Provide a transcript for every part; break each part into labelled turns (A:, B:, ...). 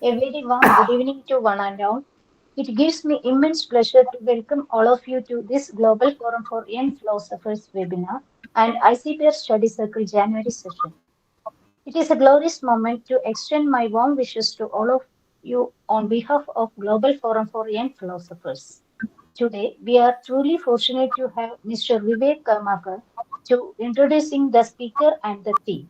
A: A very warm good evening to one and all. It gives me immense pleasure to welcome all of you to this Global Forum for Young Philosophers webinar and ICPR Study Circle January session. It is a glorious moment to extend my warm wishes to all of you on behalf of Global Forum for Young Philosophers. Today, we are truly fortunate to have Mr. Vivek Karmakar to introducing the speaker and the theme.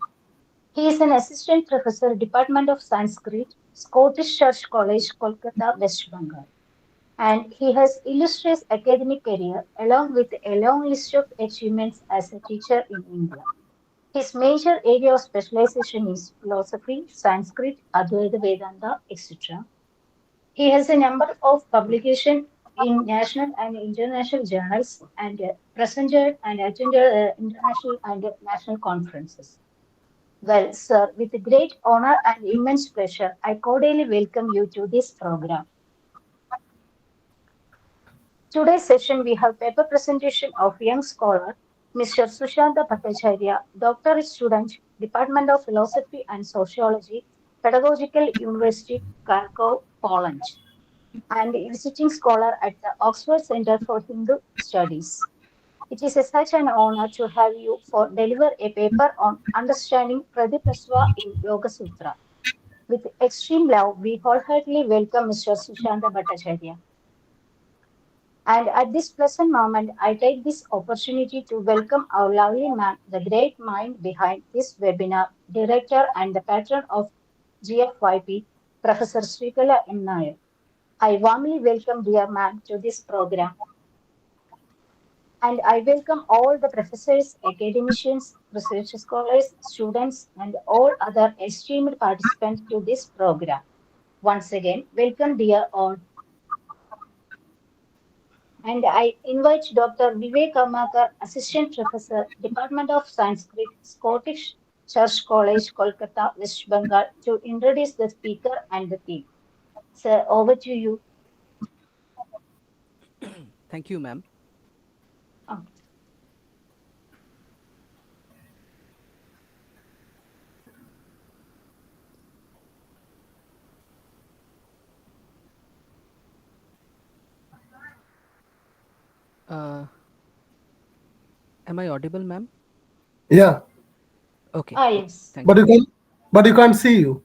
A: He is an assistant professor, Department of Sanskrit, Scottish Church College, Kolkata, West Bengal. And he has illustrious academic career along with a long list of achievements as a teacher in India. His major area of specialization is philosophy, Sanskrit, Advaita Vedanta, etc. He has a number of publications in national and international journals and presented and attended international and national conferences. Well, sir, with great honor and immense pleasure, I cordially welcome you to this program. Today's session, we have paper presentation of young scholar, Mr. Susanta Bhattacharya, doctorate student, Department of Philosophy and Sociology, Pedagogical University, Krakow, Poland, and visiting scholar at the Oxford Center for Hindu Studies. It is such an honor to have you for deliver a paper on understanding Pratiprasava in Yogasutra. With extreme love, we wholeheartedly welcome Mr. Sushanta Bhattacharya. And at this pleasant moment, I take this opportunity to welcome our lovely man, the great mind behind this webinar, director and the patron of GFYP, Professor Srikala M. Nair. I warmly welcome dear man to this program. And I welcome all the professors, academicians, research scholars, students, and all other esteemed participants to this program. Once again, welcome dear all. And I invite Dr. Vivek Karmakar, Assistant Professor, Department of Sanskrit, Scottish Church College, Kolkata, West Bengal, to introduce the speaker and the theme. Sir, over to you.
B: Thank you, ma'am.
A: Oh,
B: Uh, am I audible, ma'am?
C: Yeah,
B: Okay, okay.
A: yes.
B: Thank
C: but
B: you.
C: you can't see you.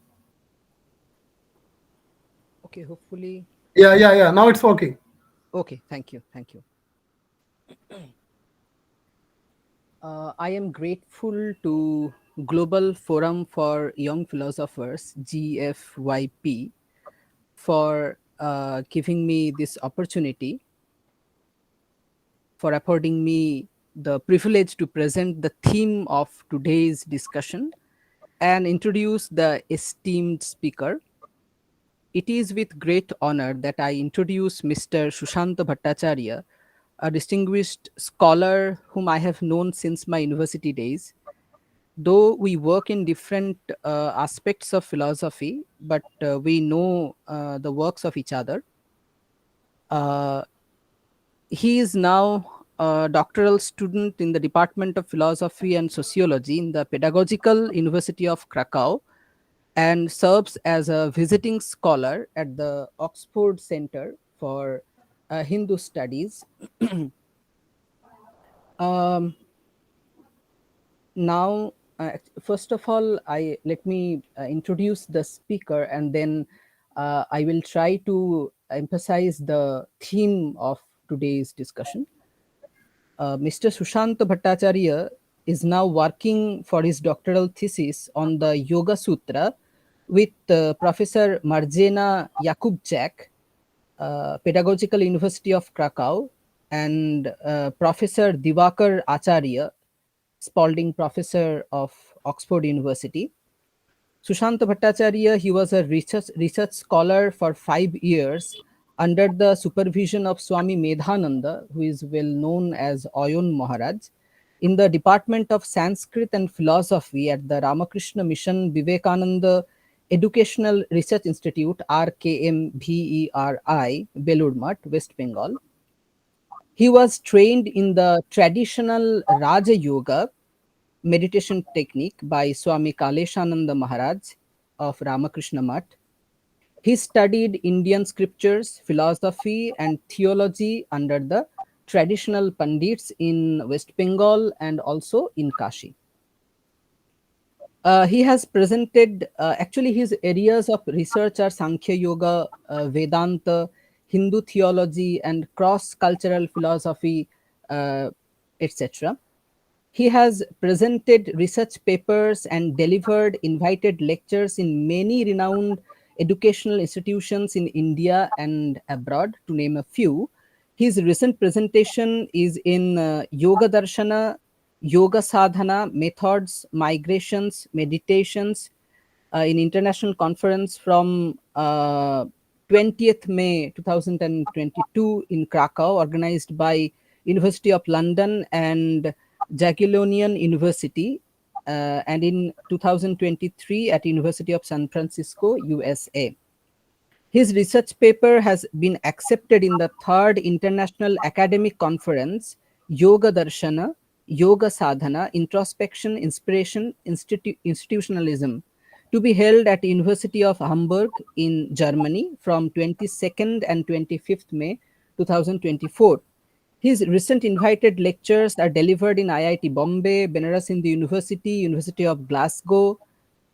B: Okay, hopefully.
C: Yeah. Now it's working.
B: Okay, thank you. Thank you. I am grateful to Global Forum for Young Philosophers, GFYP, for giving me this opportunity, for affording me the privilege to present the theme of today's discussion and introduce the esteemed speaker. It is with great honor that I introduce Mr. Sushanta Bhattacharya, a distinguished scholar whom I have known since my university days. Though we work in different aspects of philosophy, but we know the works of each other. Uh, he is now a doctoral student in the Department of Philosophy and Sociology in the Pedagogical University of Krakow and serves as a visiting scholar at the Oxford Center for Hindu Studies. um, Now, first of all, I let me introduce the speaker, and then I will try to emphasize the theme of today's discussion. Mr. Sushant Bhattacharya is now working for his doctoral thesis on the Yoga Sutra with Professor Marjana Jakubczak, Pedagogical University of Krakow, and Professor Divakar Acharya, Spalding Professor of Oxford University. Sushant Bhattacharya, he was a research scholar for 5 years under the supervision of Swami Medhananda, who is well known as Ayon Maharaj, in the Department of Sanskrit and Philosophy at the Ramakrishna Mission Vivekananda Educational Research Institute, RKMVERI, Belur Math, West Bengal. He was trained in the traditional Raja Yoga meditation technique by Swami Kaleshananda Maharaj of Ramakrishna Math. He studied Indian scriptures, philosophy, and theology under the traditional pandits in West Bengal and also in Kashi. He has presented, actually, his areas of research are Sankhya Yoga, Vedanta, Hindu theology, and cross cultural philosophy, uh, etc. He has presented research papers and delivered invited lectures in many renowned educational institutions in India and abroad, to name a few. His recent presentation is in Yoga Darshana, Yoga Sadhana, Methods, Migrations, Meditations, in international conference from 20th May 2022 in Krakow, organized by University of London and Jagiellonian University, and in 2023 at University of San Francisco, USA. His research paper has been accepted in the third International Academic Conference, Yoga Darshana, Yoga Sadhana, Introspection, Inspiration, Institutionalism, to be held at University of Hamburg in Germany from 22nd and 25th May 2024. His recent invited lectures are delivered in IIT Bombay, Benares Hindu University, University of Glasgow.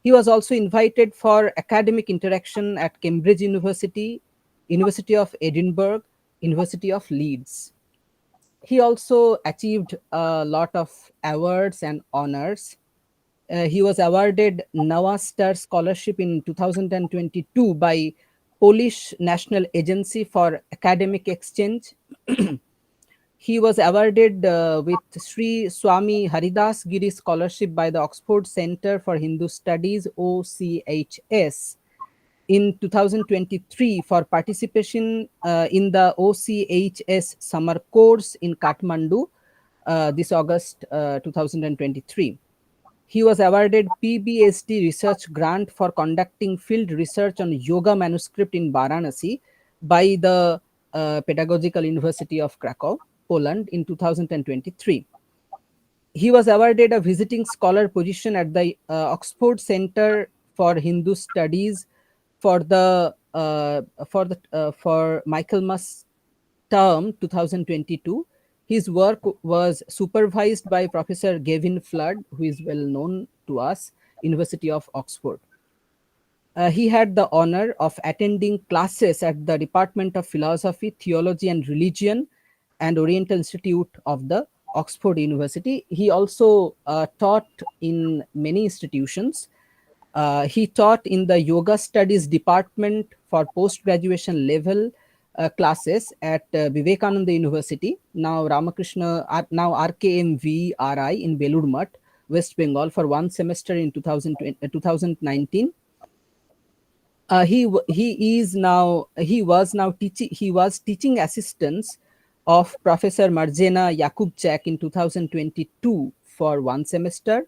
B: He was also invited for academic interaction at Cambridge University, University of Edinburgh, University of Leeds. He also achieved a lot of awards and honors. He was awarded Nowa Star Scholarship in 2022 by Polish National Agency for Academic Exchange. He was awarded with Sri Swami Haridas Giri Scholarship by the Oxford Centre for Hindu Studies, OCHS, in 2023 for participation in the OCHS summer course in Kathmandu this August 2023. He was awarded PBSD research grant for conducting field research on yoga manuscript in Varanasi by the Pedagogical University of Krakow, Poland in 2023. He was awarded a visiting scholar position at the Oxford Center for Hindu Studies for for Michaelmas term 2022. His work was supervised by Professor Gavin Flood, who is well known to us, University of Oxford. He had the honor of attending classes at the Department of Philosophy, Theology and Religion and Oriental Institute of the Oxford University. He also taught in many institutions. He taught in the Yoga Studies Department for post-graduation level classes at Vivekananda University, now Ramakrishna, now RKMVRI in Belur Math, West Bengal, for one semester in 2019. He was teaching assistants of Professor Marjana Yakubczak in 2022 for one semester.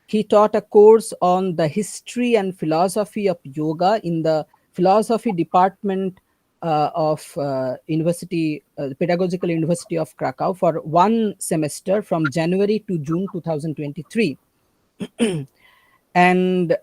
B: He taught a course on the history and philosophy of yoga in the philosophy department of Pedagogical University of Krakow for one semester from January to June 2023. And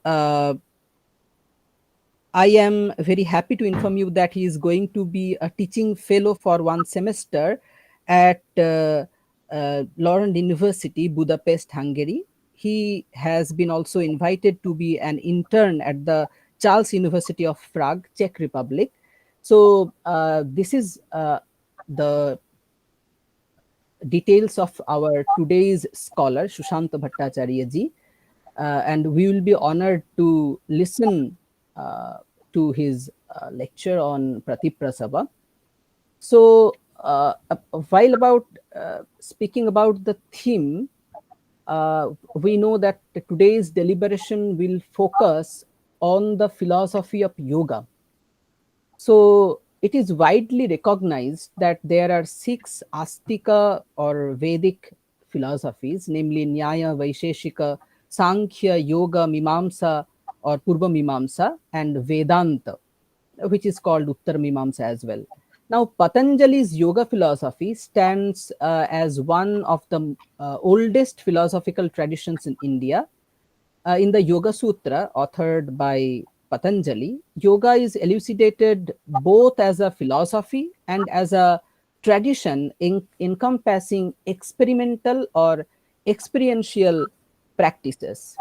B: I am very happy to inform you that he is going to be a teaching fellow for one semester at Laurent University, Budapest, Hungary. He has been also invited to be an intern at the Charles University of Prague, Czech Republic. So this is the details of our today's scholar, Susanta Bhattacharya ji. And we will be honored to listen to his lecture on Pratiprasava. So, while about speaking about the theme, we know that today's deliberation will focus on the philosophy of yoga. So, it is widely recognized that there are 6 Astika or Vedic philosophies, namely Nyaya, Vaisheshika, Sankhya, Yoga, Mimamsa or Purva Mimamsa, and Vedanta, which is called Uttar Mimamsa as well. Now, Patanjali's yoga philosophy stands as one of the oldest philosophical traditions in India. In the Yogasutra, authored by Patanjali, yoga is elucidated both as a philosophy and as a tradition encompassing experimental or experiential practices.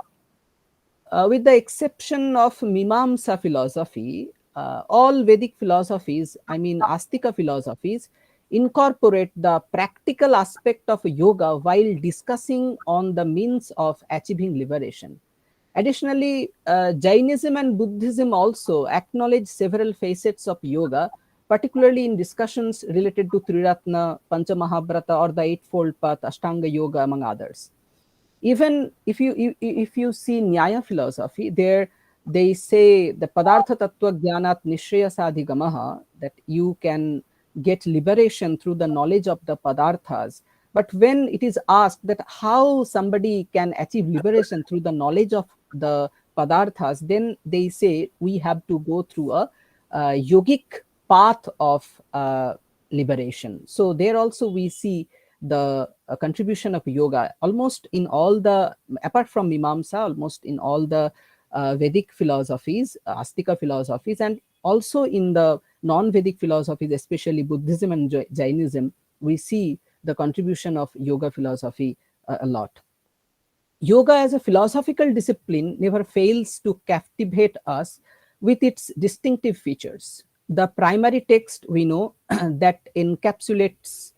B: With the exception of Mimamsa philosophy, all Vedic philosophies, I mean Astika philosophies, incorporate the practical aspect of yoga while discussing on the means of achieving liberation. Additionally, Jainism and Buddhism also acknowledge several facets of yoga, particularly in discussions related to Triratna, Panchamahabhrata, or the Eightfold Path, Ashtanga Yoga, among others. Even if you see Nyaya philosophy, there they say the Padartha Tattva Jnanat Nishraya that you can get liberation through the knowledge of the Padarthas. But when it is asked that how somebody can achieve liberation through the knowledge of the Padarthas, then they say we have to go through a yogic path of liberation. So there also we see the contribution of yoga almost in all the, apart from Mimamsa, almost in all the Vedic philosophies, Astika philosophies, and also in the non-Vedic philosophies, especially Buddhism and Jainism, we see the contribution of yoga philosophy a lot. Yoga as a philosophical discipline never fails to captivate us with its distinctive features. The primary text we know that encapsulates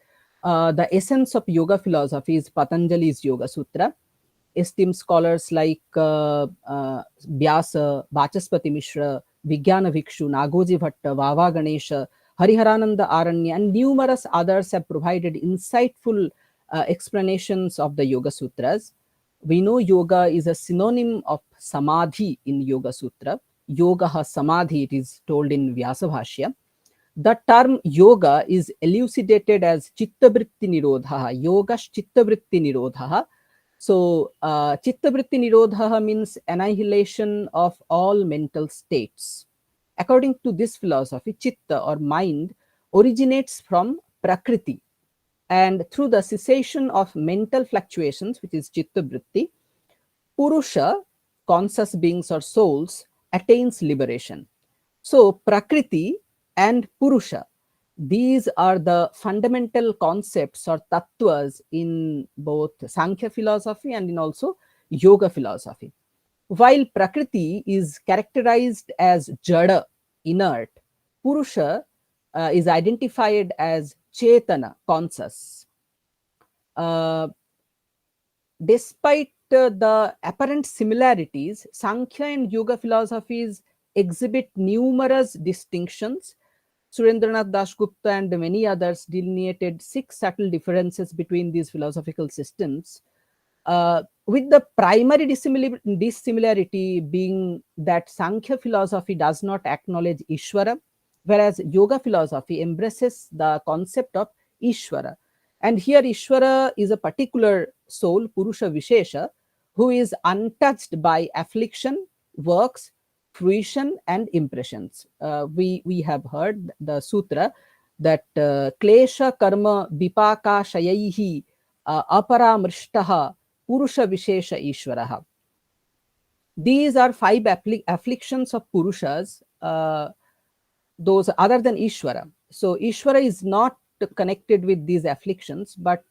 B: the essence of yoga philosophy is Patanjali's Yogasutra. Esteemed scholars like Vyasa, Vachaspati Mishra, Vijnana Bhikshu, Nagoji Bhatta, Vava Ganesha, Hariharananda Aranya, and numerous others have provided insightful explanations of the Yoga Sutras. We know yoga is a synonym of samadhi in Yoga Sutra. Yoga samadhi, it is told in Vyasa Bhashya. The term yoga is elucidated as chittavritti nirodha, yogash chittavritti nirodha. So, chittavritti nirodha means annihilation of all mental states. According to this philosophy, chitta or mind originates from prakriti, and through the cessation of mental fluctuations, which is chittavritti, Purusha, conscious beings or souls, attains liberation. So, Prakriti and Purusha, these are the fundamental concepts or tattvas in both Sankhya philosophy and in also Yoga philosophy. While Prakriti is characterized as Jada, inert, Purusha is identified as Chetana, conscious. Uh, Despite the apparent similarities, Sankhya and Yoga philosophies exhibit numerous distinctions. Surendranath Dasgupta and many others delineated 6 subtle differences between these philosophical systems, with the primary dissimilarity being that Sankhya philosophy does not acknowledge Ishvara, whereas Yoga philosophy embraces the concept of Ishvara. And here Ishvara is a particular soul, Purusha Vishesha, who is untouched by affliction, works, fruition, and impressions. We have heard the sutra that klesha karma vipaka shayaihi aparamrishtaha Purusha Vishesha Ishvaraha. These are 5 afflictions of Purushas, those other than Ishvara. So, Ishvara is not connected with these afflictions, but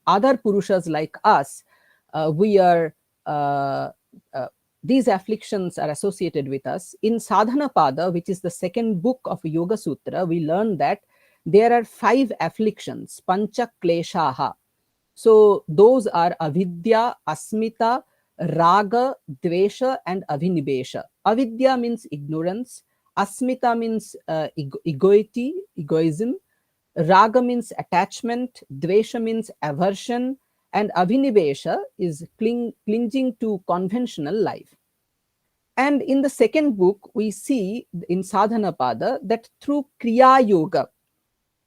B: other Purushas like us, we are, these afflictions are associated with us. In Sadhana Pada, which is the second book of Yoga Sutra, we learn that there are 5 afflictions, Pancha Kleshaha. So those are avidya, asmita, raga, dvesha, and avinibesha. Avidya means ignorance. Asmita means egoism. Raga means attachment. Dvesha means aversion. And avinibesha is clinging to conventional life. And in the second book, we see in Sadhana Pada that through Kriya Yoga,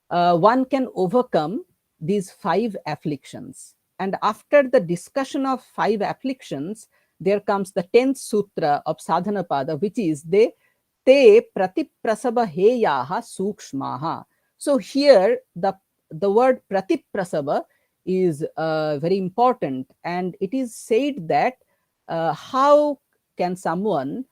B: one can overcome these 5 afflictions. And after the discussion of 5 afflictions, there comes the 10th sutra of Sadhana Pada, which is te pratiprasava heyaha sukshmaha. So here the word pratiprasava is very important, and it is said that how can someone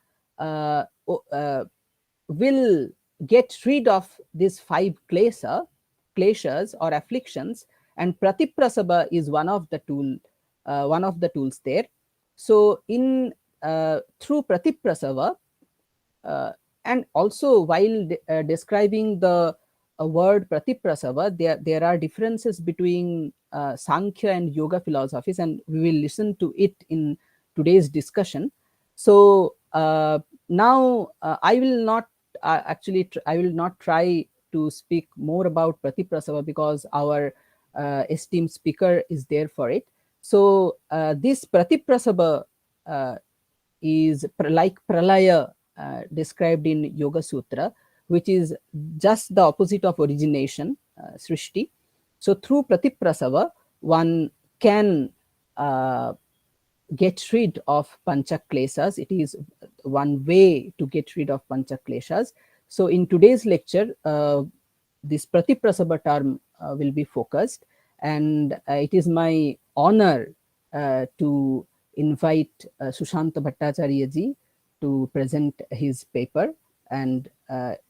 B: will get rid of these 5 kleshas or afflictions, and Pratiprasava is one of the tools there. So in through Pratiprasava, and also while describing the word Pratiprasava, there are differences between Sankhya and Yoga philosophies, and we will listen to it in today's discussion. So now I will not I will not try to speak more about Pratiprasava because our esteemed speaker is there for it. So this Pratiprasava is like pralaya described in Yogasutra, which is just the opposite of origination, srishti. So through Pratiprasava, one can get rid of panchakleshas. It is one way to get rid of panchakleshas. So in today's lecture, this Pratiprasava term will be focused, and it is my honor to invite Susanta Bhattacharya ji to present his paper, and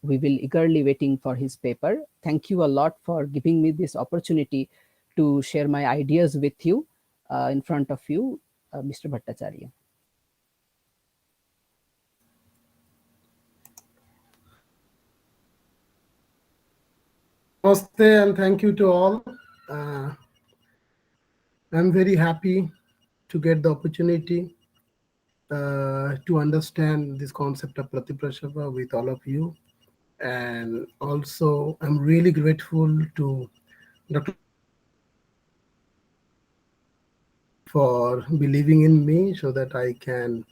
B: we will eagerly waiting for his paper. Thank you a lot for giving me this opportunity to share my ideas with you in front of you, Mr. Bhattacharya.
C: Namaste and thank you to all. I'm very happy to get the opportunity to understand this concept of Pratiprasava with all of you. And also, I'm really grateful to Dr. for believing in me so that I can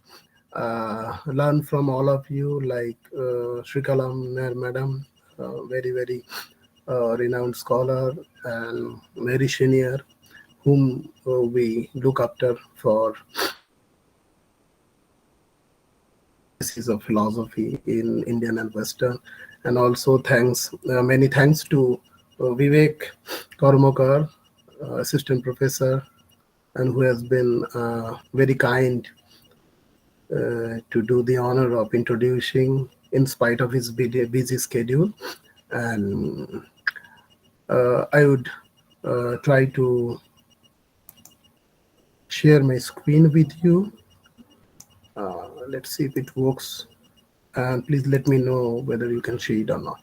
C: learn from all of you, like Srikalam Madam, very renowned scholar and very senior, whom we look after for analysis of philosophy in Indian and Western. And also many thanks to Vivek Kormakar, assistant professor, and who has been very kind to do the honor of introducing in spite of his busy schedule. And I would try to share my screen with you. Let's see if it works. And please let me know whether you can see it or not.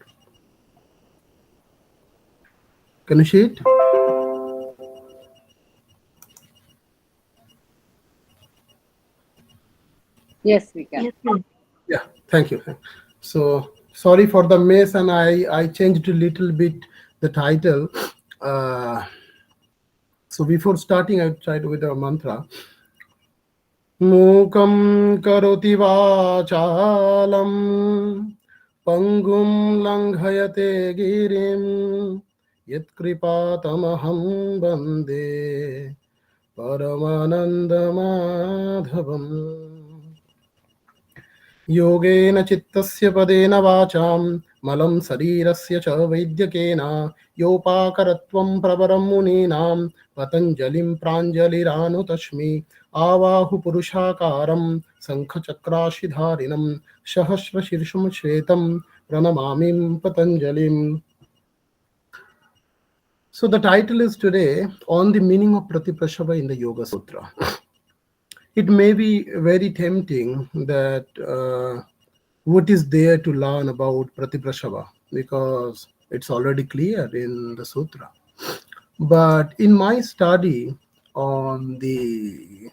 C: Can you see it?
D: Yes, we can.
C: Yeah, thank you. So sorry for the mess, and I changed a little bit the title. So before starting, I tried with a mantra. Mukam karoti vachalam pangum langhayate girim yatkripatamaham bande paramanandamadhavam. योगेन चित्तस्य पदेन वाचां मलं शरीरस्य च वैद्यकेन योपाकरत्वं प्रवरं मुनीनां पतञ्जलिं प्राञ्जलिरानुतस्मि आवाहु पुरुषाकारं शङ्खचक्राशिधारिणं सहस्रशीर्षं श्वेतं प्रणमामि पतञ्जलिम्. So the title is today on the meaning of Pratiprasava in the Yoga Sutra. It may be very tempting that what is there to learn about Pratiprasava, because it's already clear in the sutra. But in my study on the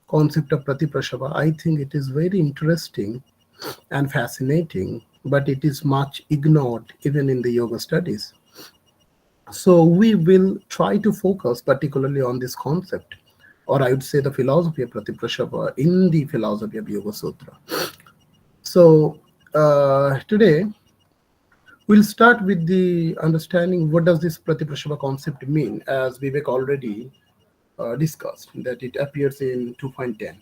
C: concept of Pratiprasava, I think it is very interesting and fascinating, but it is much ignored even in the yoga studies. So we will try to focus particularly on this concept, or I would say the philosophy of Pratiprasava in the philosophy of Yoga Sutra. So today we'll start with the understanding what does this Pratiprasava concept mean, as Vivek already discussed, that it appears in 2.10.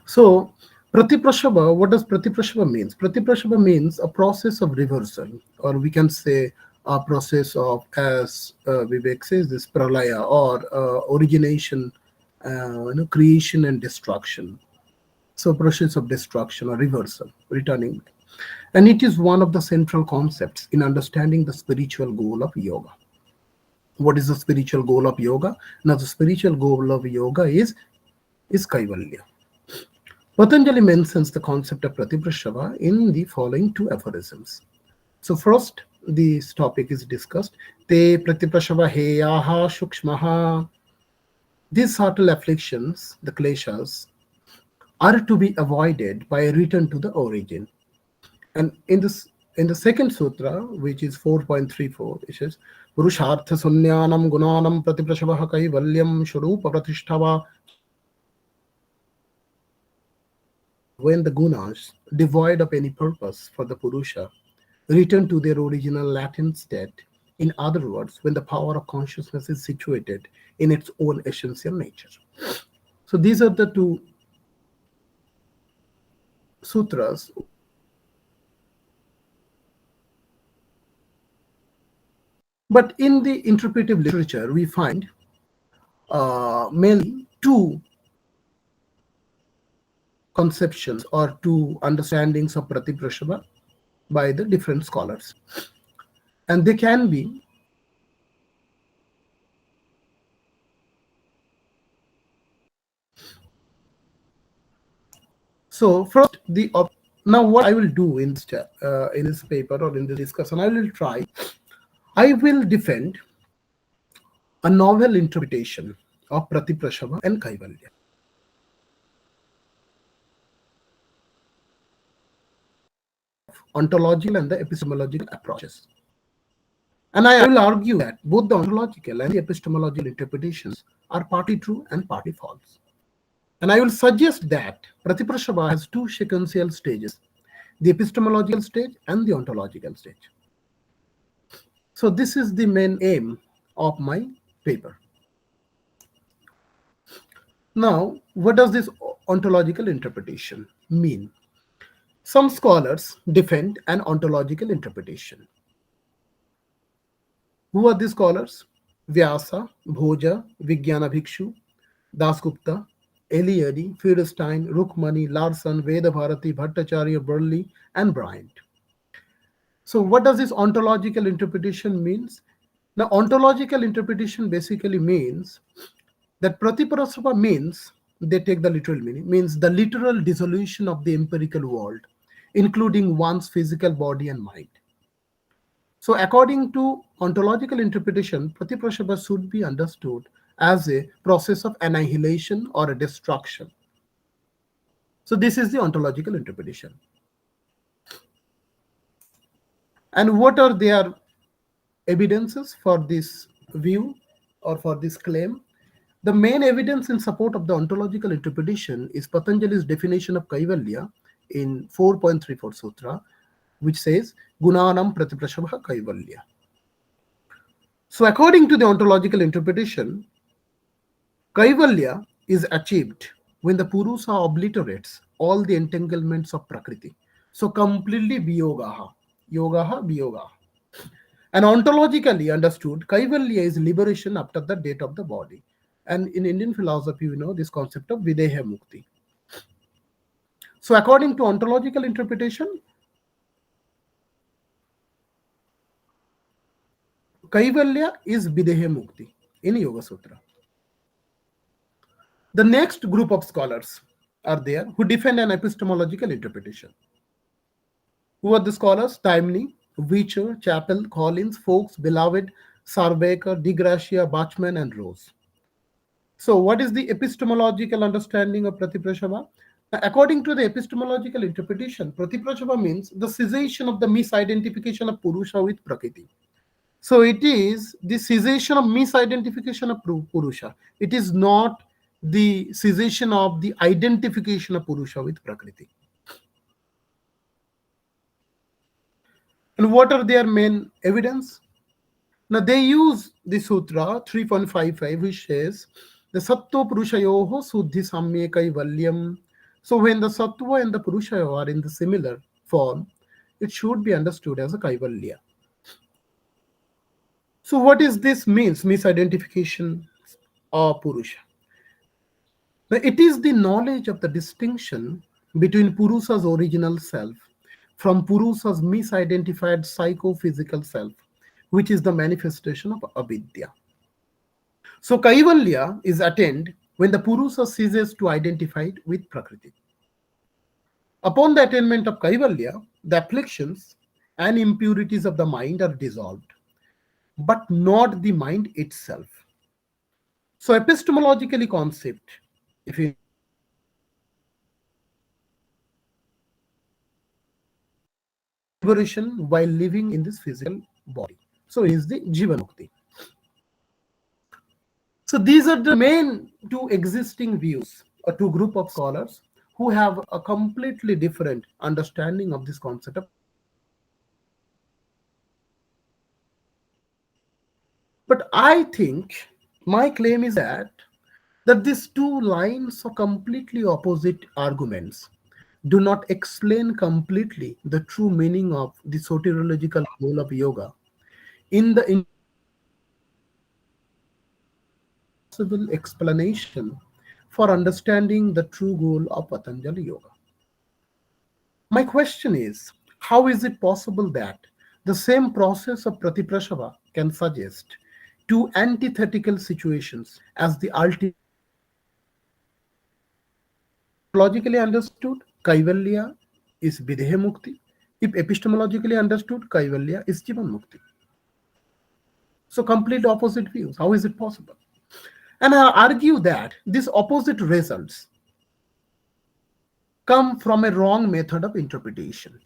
C: So Pratiprasava, what does Pratiprasava means? Pratiprasava means a process of reversal, or we can say a process of, as Vivek says, this pralaya, or origination, creation and destruction. So process of destruction or reversal, returning. And it is one of the central concepts in understanding the spiritual goal of yoga. What is the spiritual goal of yoga? Now the spiritual goal of yoga is Kaivalya. Patanjali mentions the concept of Pratiprasava in the following two aphorisms. So first, this topic is discussed. Te Pratiprasava heyaha shukshmaha. These subtle afflictions, the kleshas, are to be avoided by a return to the origin. And in the second sutra, which is 4.34, it says Purushartha sunyanam gunanam pratiprashavah kaivalyam shurupa pratishtava. When the gunas, devoid of any purpose for the Purusha, return to their original latent state, in other words, when the power of consciousness is situated in its own essential nature. So these are the two sutras. But in the interpretive literature, we find mainly two conceptions or two understandings of Pratiprasava by the different scholars. And they can be so first the now what I will do in this paper or in this discussion, I will defend a novel interpretation of Pratiprasava and Kaivalya. Ontological and the epistemological approaches. And I will argue that both the ontological and the epistemological interpretations are partly true and partly false. And I will suggest that Pratiprasava has two sequential stages, the epistemological stage and the ontological stage. So this is the main aim of my paper. Now, what does this ontological interpretation mean? Some scholars defend an ontological interpretation. Who are these scholars? Vyasa, Bhoja, Vijnana Bhikshu, Dasgupta, Eliade, Feuerstein, Rukmani, Larson, Vedabharati, Bhattacharya, Burley, and Bryant. So what does this ontological interpretation means? Now, ontological interpretation basically means that Pratiprasava means, they take the literal meaning, means the literal dissolution of the empirical world, including one's physical body and mind. So according to ontological interpretation, Pratiprasava should be understood as a process of annihilation or a destruction. So this is the ontological interpretation. And what are their evidences for this view or for this claim? The main evidence in support of the ontological interpretation is Patanjali's definition of Kaivalya in 4.34 Sutra, which says, Gunanam Pratiprasava Kaivalya. So according to the ontological interpretation, Kaivalya is achieved when the Purusa obliterates all the entanglements of Prakriti. So completely Viyogaha, Yogaha, Viyogaha. And ontologically understood, Kaivalya is liberation after the death of the body. And in Indian philosophy, we know this concept of Videha Mukti. So according to ontological interpretation, Kaivalya is Videha Mukti in Yogasutra. The next group of scholars are there who defend an epistemological interpretation. Who are the scholars? Taimni, Weicher, Chappell, Collins, Fox, Beloved, Sarvaker, De Gracia, Bachman, and Rose. So what is the epistemological understanding of Pratiprasava? According to the epistemological interpretation, Pratiprasava means the cessation of the misidentification of Purusha with Prakriti. So it is the cessation of misidentification of Purusha. It is not the cessation of the identification of Purusha with Prakriti. And what are their main evidence? Now they use the sutra 3.55, which says the Sattva Purushayoho Suddhi Samye Kaivalyam. So when the Sattva and the Purushayo are in the similar form, it should be understood as a Kaivalya. So what is this means, misidentification of Purusha? Now, it is the knowledge of the distinction between Purusa's original self from Purusa's misidentified psychophysical self, which is the manifestation of avidya. So, Kaivalya is attained when the Purusa ceases to identify with Prakriti. Upon the attainment of Kaivalya, the afflictions and impurities of the mind are dissolved, but not the mind itself. So, epistemologically concept, if you liberation while living in this physical body. So, is the Jivan Mukti. So, these are the main two existing views, or two group of scholars who have a completely different understanding of this concept of. But I think my claim is that these two lines of completely opposite arguments do not explain completely the true meaning of the soteriological goal of yoga in the possible explanation for understanding the true goal of Patanjali Yoga. My question is, how is it possible that the same process of Pratiprasava can suggest two antithetical situations as the ultimate? Logically understood, Kaivalya is Videha Mukti. If epistemologically understood, Kaivalya is Jivan Mukti. So complete opposite views. How is it possible? And I argue that these opposite results come from a wrong method of interpretation.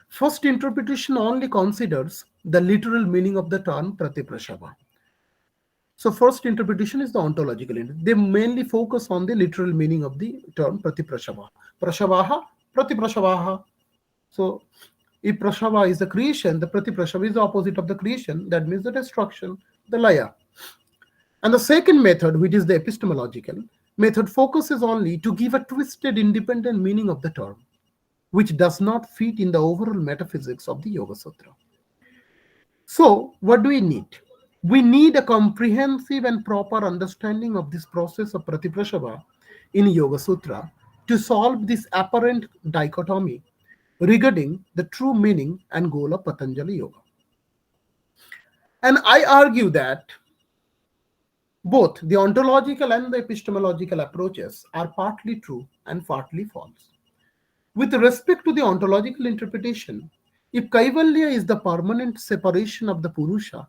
C: First interpretation only considers the literal meaning of the term Pratiprasava. So first interpretation is the ontological. They mainly focus on the literal meaning of the term Pratiprasava. Prashavaha, Pratiprasavaha. So if Prashava is the creation, the Pratiprasava is the opposite of the creation. That means the destruction, the laya. And the second method, which is the epistemological method, focuses only to give a twisted independent meaning of the term, which does not fit in the overall metaphysics of the Yogasutra. So, what do we need? We need a comprehensive and proper understanding of this process of Pratiprasava in Yogasutra to solve this apparent dichotomy regarding the true meaning and goal of Patanjali Yoga. And I argue that both the ontological and the epistemological approaches are partly true and partly false. With respect to the ontological interpretation, if Kaivalya is the permanent separation of the Purusha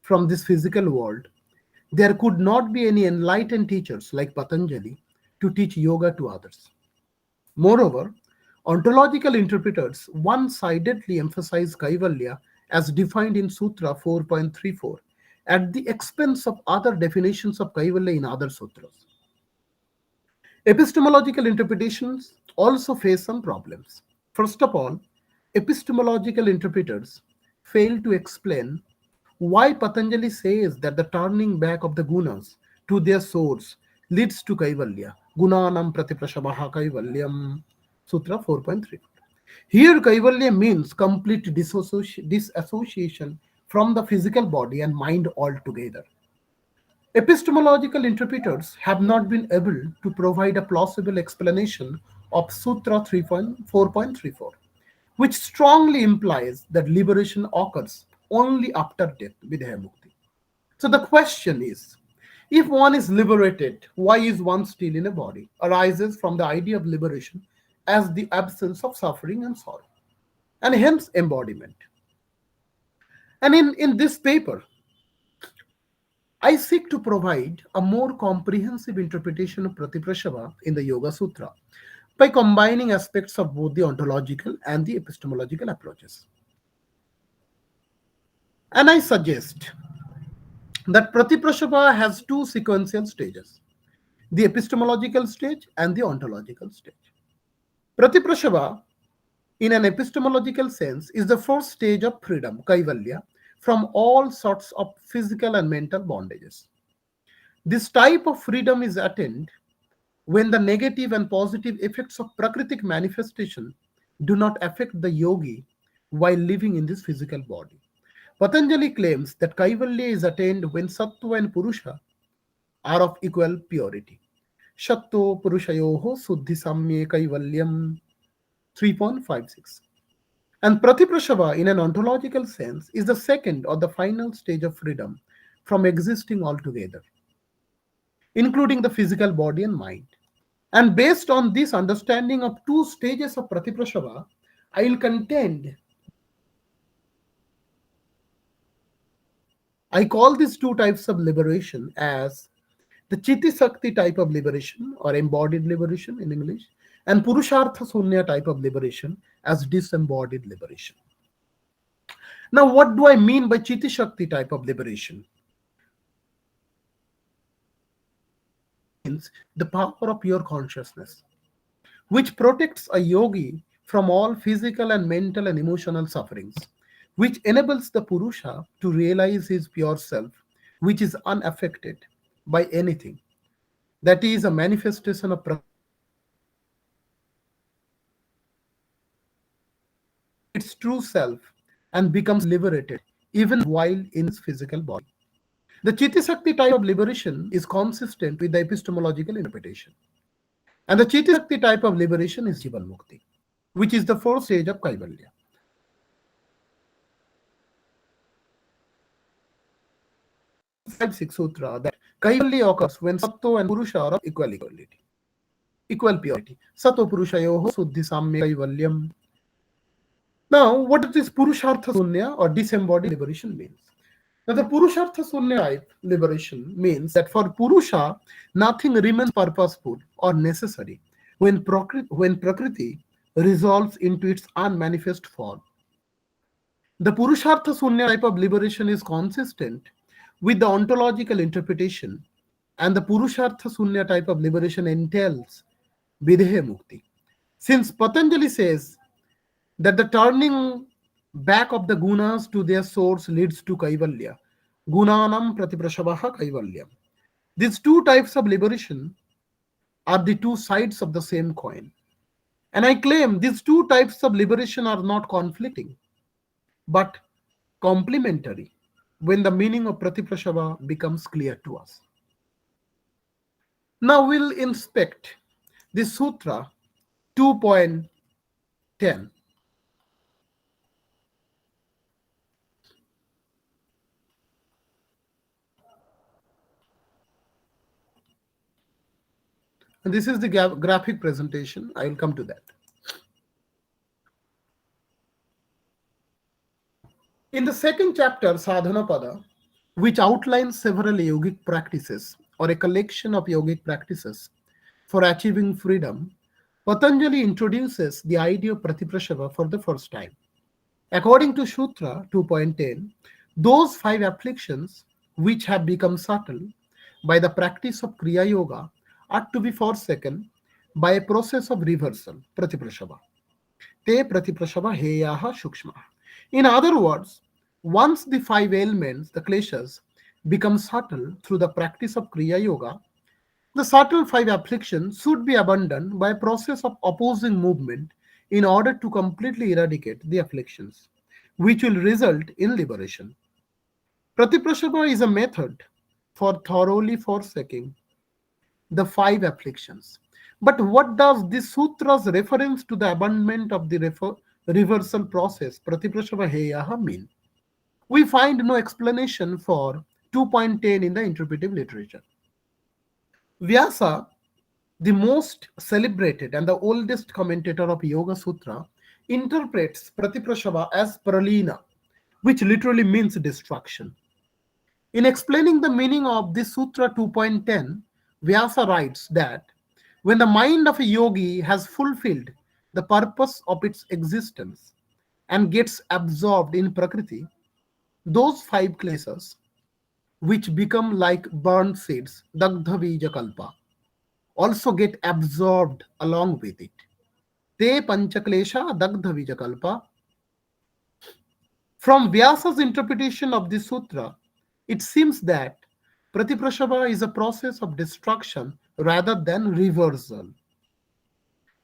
C: from this physical world, there could not be any enlightened teachers like Patanjali to teach yoga to others. Moreover, ontological interpreters one-sidedly emphasize Kaivalya as defined in Sutra 4.34 at the expense of other definitions of Kaivalya in other sutras. Epistemological interpretations also face some problems. First of all, epistemological interpreters fail to explain why Patanjali says that the turning back of the gunas to their source leads to Kaivalya. Gunanam Pratiprasavaha Kaivalyam, Sutra 4.3. Here, Kaivalya means complete disassociation from the physical body and mind altogether. Epistemological interpreters have not been able to provide a plausible explanation of Sutra 4.34, which strongly implies that liberation occurs only after death, Videha Mukti. So the question is, if one is liberated, why is one still in a body? Arises from the idea of liberation as the absence of suffering and sorrow, and hence embodiment. And in this paper, I seek to provide a more comprehensive interpretation of Pratiprasava in the Yoga Sutra by combining aspects of both the ontological and the epistemological approaches. And I suggest that Pratiprasava has two sequential stages, the epistemological stage and the ontological stage. Pratiprasava, in an epistemological sense, is the first stage of freedom, Kaivalya, from all sorts of physical and mental bondages. This type of freedom is attained when the negative and positive effects of prakritic manifestation do not affect the yogi while living in this physical body. Patanjali claims that Kaivalya is attained when Sattva and Purusha are of equal purity. Shatto Purushayoho Suddhi Samye Kaivalyam 3.56. And Pratiprasava, in an ontological sense, is the second or the final stage of freedom from existing altogether, including the physical body and mind. And based on this understanding of two stages of Pratiprasava, I will contend I call these two types of liberation as the Chitti Sakti type of liberation or embodied liberation in English, and Purushartha Sunya type of liberation as disembodied liberation. Now, what do I mean by Chitti Shakti type of liberation? Means the power of pure consciousness, which protects a yogi from all physical and mental and emotional sufferings, which enables the Purusha to realize his pure self, which is unaffected by anything. That is a manifestation of its true self and becomes liberated even while in its physical body. The Chitti type of liberation is consistent with the epistemological interpretation. And the Chitti type of liberation is Jivan Mukti, which is the fourth stage of Kaivalya. 56 Sutra that Kaivalya occurs when Sattva and Purusha are of equal purity. Sattva Purushayoho Suddhi Samya Kaivalyam. Now, what does this Purushartha Sunya or disembodied liberation means? Now, the Purushartha Sunya type liberation means that for Purusha, nothing remains purposeful or necessary when Prakriti resolves into its unmanifest form. The Purushartha Sunya type of liberation is consistent with the ontological interpretation, and the Purushartha Sunya type of liberation entails Videha Mukti. Since Patanjali says that the turning back of the gunas to their source leads to Kaivalya, Gunanam Pratiprasavaha Kaivalyam. These two types of liberation are the two sides of the same coin. And I claim these two types of liberation are not conflicting, but complementary when the meaning of Pratiprasava becomes clear to us. Now we'll inspect this Sutra 2.10. And this is the graphic presentation. I will come to that. In the second chapter, Sadhana Pada, which outlines several yogic practices or a collection of yogic practices for achieving freedom, Patanjali introduces the idea of Pratiprasava for the first time. According to Sutra 2.10, those 5 afflictions which have become subtle by the practice of Kriya Yoga are to be forsaken by a process of reversal, Pratiprasava. Te Pratiprasava Heyaha Shukshma. In other words, once the 5 ailments, the kleshas, become subtle through the practice of Kriya Yoga, the subtle 5 afflictions should be abandoned by a process of opposing movement in order to completely eradicate the afflictions, which will result in liberation. Pratiprasava is a method for thoroughly forsaking the 5 afflictions. But what does this sutra's reference to the abandonment of the reversal process, Pratiprasava Heyaha, mean? We find no explanation for 2.10 in the interpretive literature. Vyasa, the most celebrated and the oldest commentator of Yoga Sutra, interprets Pratiprasava as Pralina, which literally means destruction. In explaining the meaning of this Sutra 2.10, Vyasa writes that when the mind of a yogi has fulfilled the purpose of its existence and gets absorbed in Prakriti, those 5 kleshas, which become like burnt seeds, Dagdha Bija Kalpa, also get absorbed along with it. Te Panchaklesha Dagdha Bija Kalpa. From Vyasa's interpretation of this sutra, it seems that Pratiprasava is a process of destruction rather than reversal.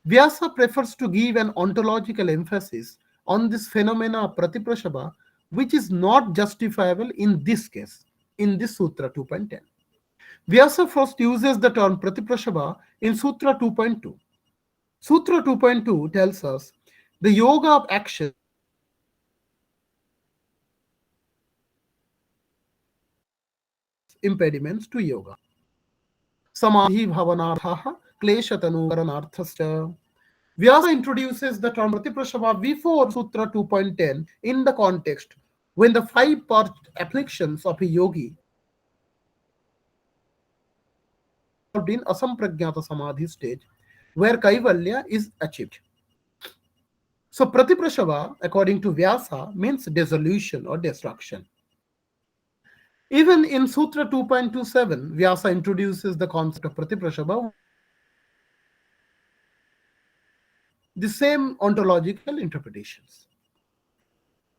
C: Vyasa prefers to give an ontological emphasis on this phenomena of Pratiprasava, which is not justifiable in this case, in this Sutra 2.10. Vyasa first uses the term Pratiprasava in Sutra 2.2. Sutra 2.2 tells us the yoga of action impediments to yoga. Samadhi bhavanarthaha kleshatanuranaarthascha. Vyasa introduces the term Pratiprasava before Sutra 2.10 in the context when the five purged afflictions of a yogi in asampragnata samadhi stage where kaivalya is achieved. So Pratiprasava, according to Vyasa, means dissolution or destruction. Even in Sutra 2.27, Vyasa introduces the concept of Pratiprasava, the same ontological interpretations.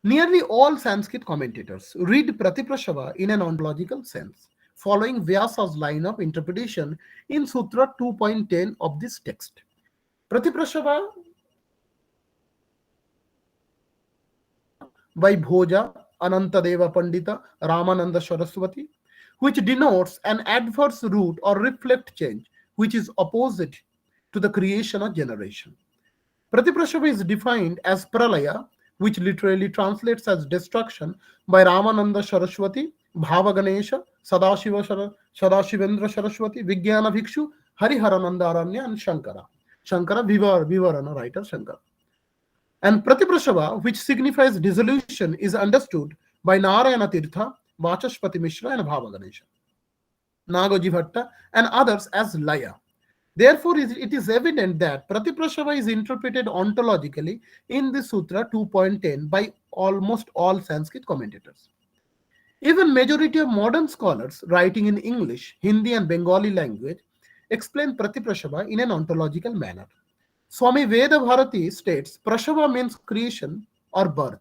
C: Nearly all Sanskrit commentators read Pratiprasava in an ontological sense, following Vyasa's line of interpretation in Sutra 2.10 of this text. Pratiprasava by Bhoja Anantadeva Pandita Ramananda Saraswati, which denotes an adverse root or reflect change, which is opposite to the creation or generation. Pratiprasava is defined as pralaya, which literally translates as destruction, by Ramananda Saraswati, Bhava Ganesha, Sadashivendra Saraswati, Vijnana Bhikshu, Hariharananda Aranya, and Shankara. Shankara, Vivarana writer Shankara. And Pratiprasava, which signifies dissolution, is understood by Narayana Tirtha, Vachaspati Mishra, and Bhava Ganesha, Nagoji Bhatta, and others as Laya. Therefore, it is evident that Pratiprasava is interpreted ontologically in the Sutra 2.10 by almost all Sanskrit commentators. Even majority of modern scholars writing in English, Hindi, and Bengali language explain Pratiprasava in an ontological manner. Swami Veda Bharati states Prasava means creation or birth.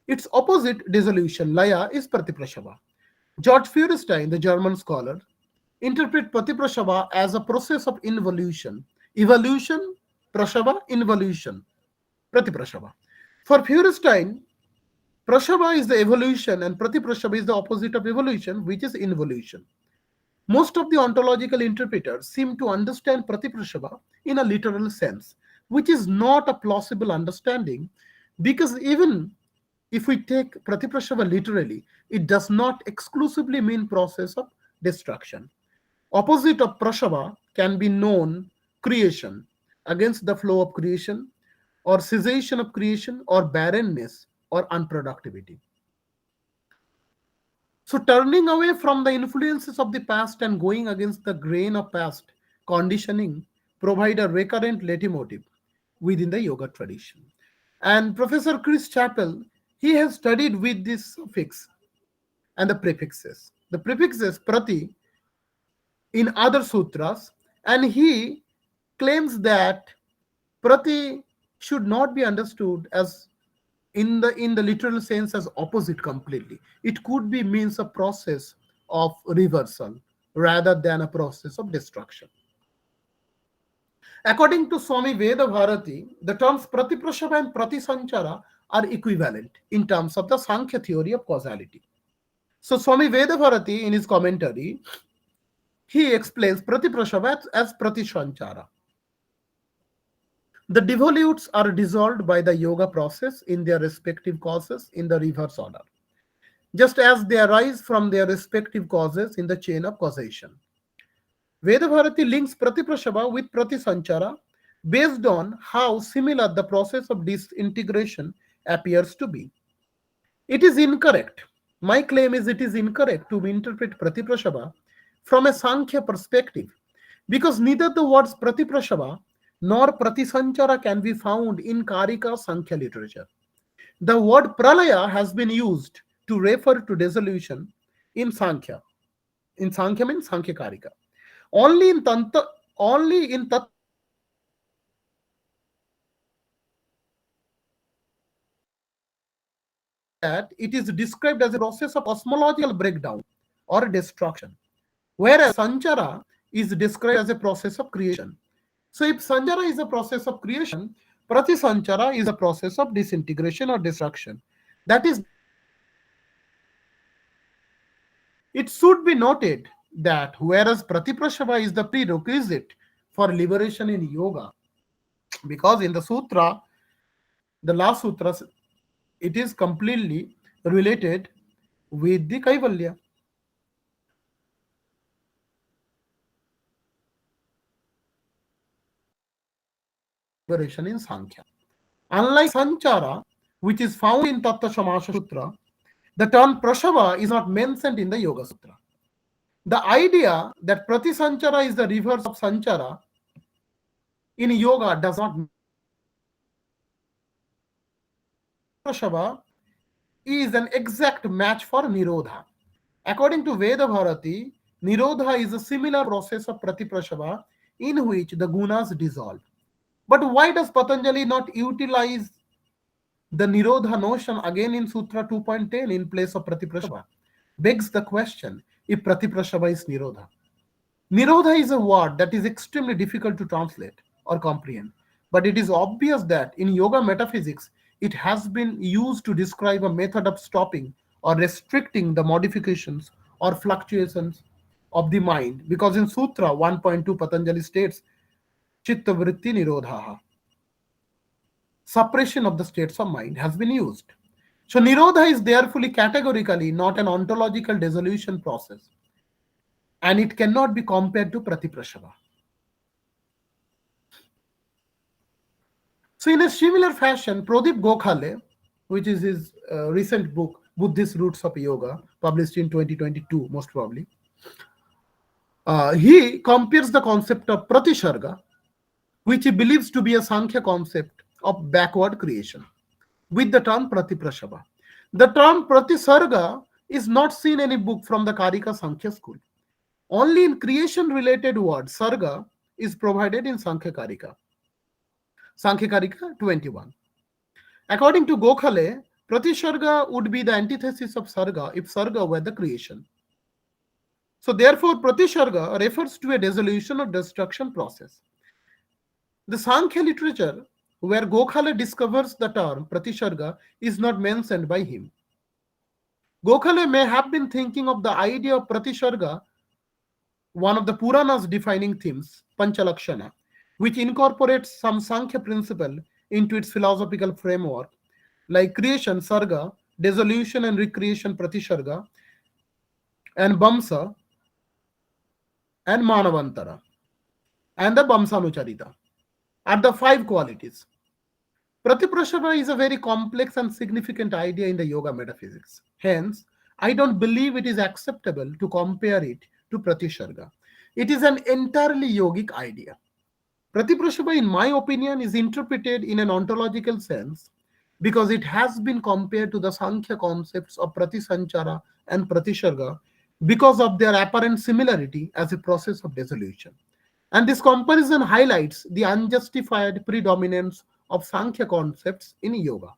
C: Its opposite, dissolution, Laya, is Pratiprasava. George Feuerstein, the German scholar, interprets Pratiprasava as a process of involution. Evolution, Prasava, involution, Pratiprasava. For Feuerstein, Prasava is the evolution and Pratiprasava is the opposite of evolution, which is involution. Most of the ontological interpreters seem to understand Pratiprasava in a literal sense, which is not a plausible understanding, because even if we take Pratiprasava literally, it does not exclusively mean process of destruction. Opposite of Prasava can be known creation, against the flow of creation, or cessation of creation, or barrenness, or unproductivity. So turning away from the influences of the past and going against the grain of past conditioning provide a recurrent leitmotif within the yoga tradition. And Professor Chris Chappell, he has studied with this suffix and the prefixes. The prefixes prati in other sutras, and he claims that prati should not be understood as in the literal sense as opposite completely. It could be means a process of reversal rather than a process of destruction. According to Swami Veda Bharati, the terms Pratiprasava and Pratisanchara are equivalent in terms of the Sankhya theory of causality. So Swami Veda Bharati, in his commentary, he explains Pratiprasava as Pratisanchara. The devolutes are dissolved by the yoga process in their respective causes in the reverse order, just as they arise from their respective causes in the chain of causation. Vedabharati links Pratiprasava with Pratisanchara based on how similar the process of disintegration appears to be. It is incorrect. My claim is it is incorrect to interpret Pratiprasava from a Sankhya perspective, because neither the words Pratiprasava nor Pratisanchara can be found in Karika Sankhya literature. The word Pralaya has been used to refer to dissolution in Sankhya. In Sankhya means Sankhya Karika. Only in Tattva that it is described as a process of cosmological breakdown or destruction, whereas Sanchara is described as a process of creation. So if Sanchara is a process of creation, Pratisanchara is a process of disintegration or destruction. That is, it should be noted that whereas Pratiprasava is the prerequisite for liberation in yoga, because in the sutra, the last sutras, it is completely related with the Kaivalya. Liberation in Sankhya. Unlike Sanchara, which is found in Tattva Samasha Sutra, the term Prashava is not mentioned in the Yoga Sutra. The idea that Pratisanchara is the reverse of Sanchara in yoga does not mean Prashava is an exact match for Nirodha. According to Veda Bharati, Nirodha is a similar process of Pratiprasava in which the gunas dissolve. But why does Patanjali not utilize the Nirodha notion again in Sutra 2.10 in place of Pratiprasava? Begs the question if Pratiprasava is Nirodha. Nirodha is a word that is extremely difficult to translate or comprehend, but it is obvious that in yoga metaphysics, it has been used to describe a method of stopping or restricting the modifications or fluctuations of the mind, because in Sutra 1.2 Patanjali states Chitta Vritti Nirodhaha, suppression of the states of mind, has been used. So Nirodha is therefore categorically not an ontological dissolution process, and it cannot be compared to Pratiprasava. So in a similar fashion, Pradip Gokhale, which is his recent book, Buddhist Roots of Yoga, published in 2022, most probably, he compares the concept of Pratisarga, which he believes to be a Sankhya concept of backward creation, with the term Pratiprasava. The term Pratisarga is not seen in any book from the Karika Sankhya school. Only in creation-related word, Sarga is provided in Sankhya Karika. Sankhya Karika 21. According to Gokhale, Pratisarga would be the antithesis of Sarga if Sarga were the creation. So therefore, Pratisarga refers to a dissolution or destruction process. The Sankhya literature, where Gokhale discovers the term Pratisarga, is not mentioned by him. Gokhale may have been thinking of the idea of Pratisarga, one of the Puranas defining themes, Panchalakshana, which incorporates some Sankhya principle into its philosophical framework, like creation, Sarga, dissolution and recreation, Pratisarga, and Bamsa, and Manavantara, and the Bamsanucharita are the five qualities. Pratiprasava is a very complex and significant idea in the yoga metaphysics. Hence, I don't believe it is acceptable to compare it to Pratisarga. It is an entirely yogic idea. Pratiprasava, in my opinion, is interpreted in an ontological sense because it has been compared to the Sankhya concepts of Pratisanchara and Pratisarga because of their apparent similarity as a process of dissolution. And this comparison highlights the unjustified predominance of Sankhya concepts in yoga.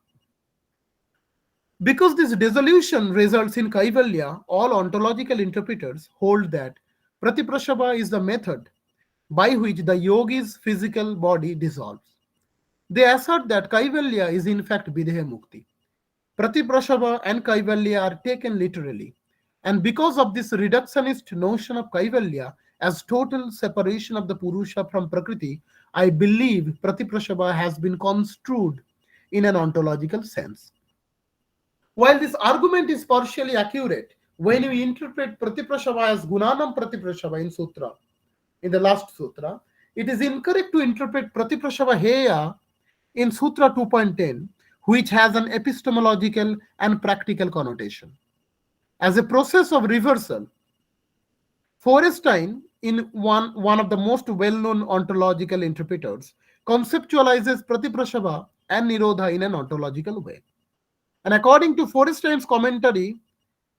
C: Because this dissolution results in Kaivalya, all ontological interpreters hold that Pratiprasava is the method by which the yogi's physical body dissolves. They assert that Kaivalya is in fact Videha Mukti. Pratiprasava and Kaivalya are taken literally. And because of this reductionist notion of Kaivalya as total separation of the Purusha from Prakriti, I believe Pratiprasava has been construed in an ontological sense. While this argument is partially accurate, when you interpret Pratiprasava as Gunanam Pratiprasava in Sutra, in the last Sutra, it is incorrect to interpret Pratiprasava Heya in Sutra 2.10, which has an epistemological and practical connotation. As a process of reversal, Forrestine, in one of the most well-known ontological interpreters, conceptualizes Pratiprasava and Nirodha in an ontological way. And according to Forrestine's commentary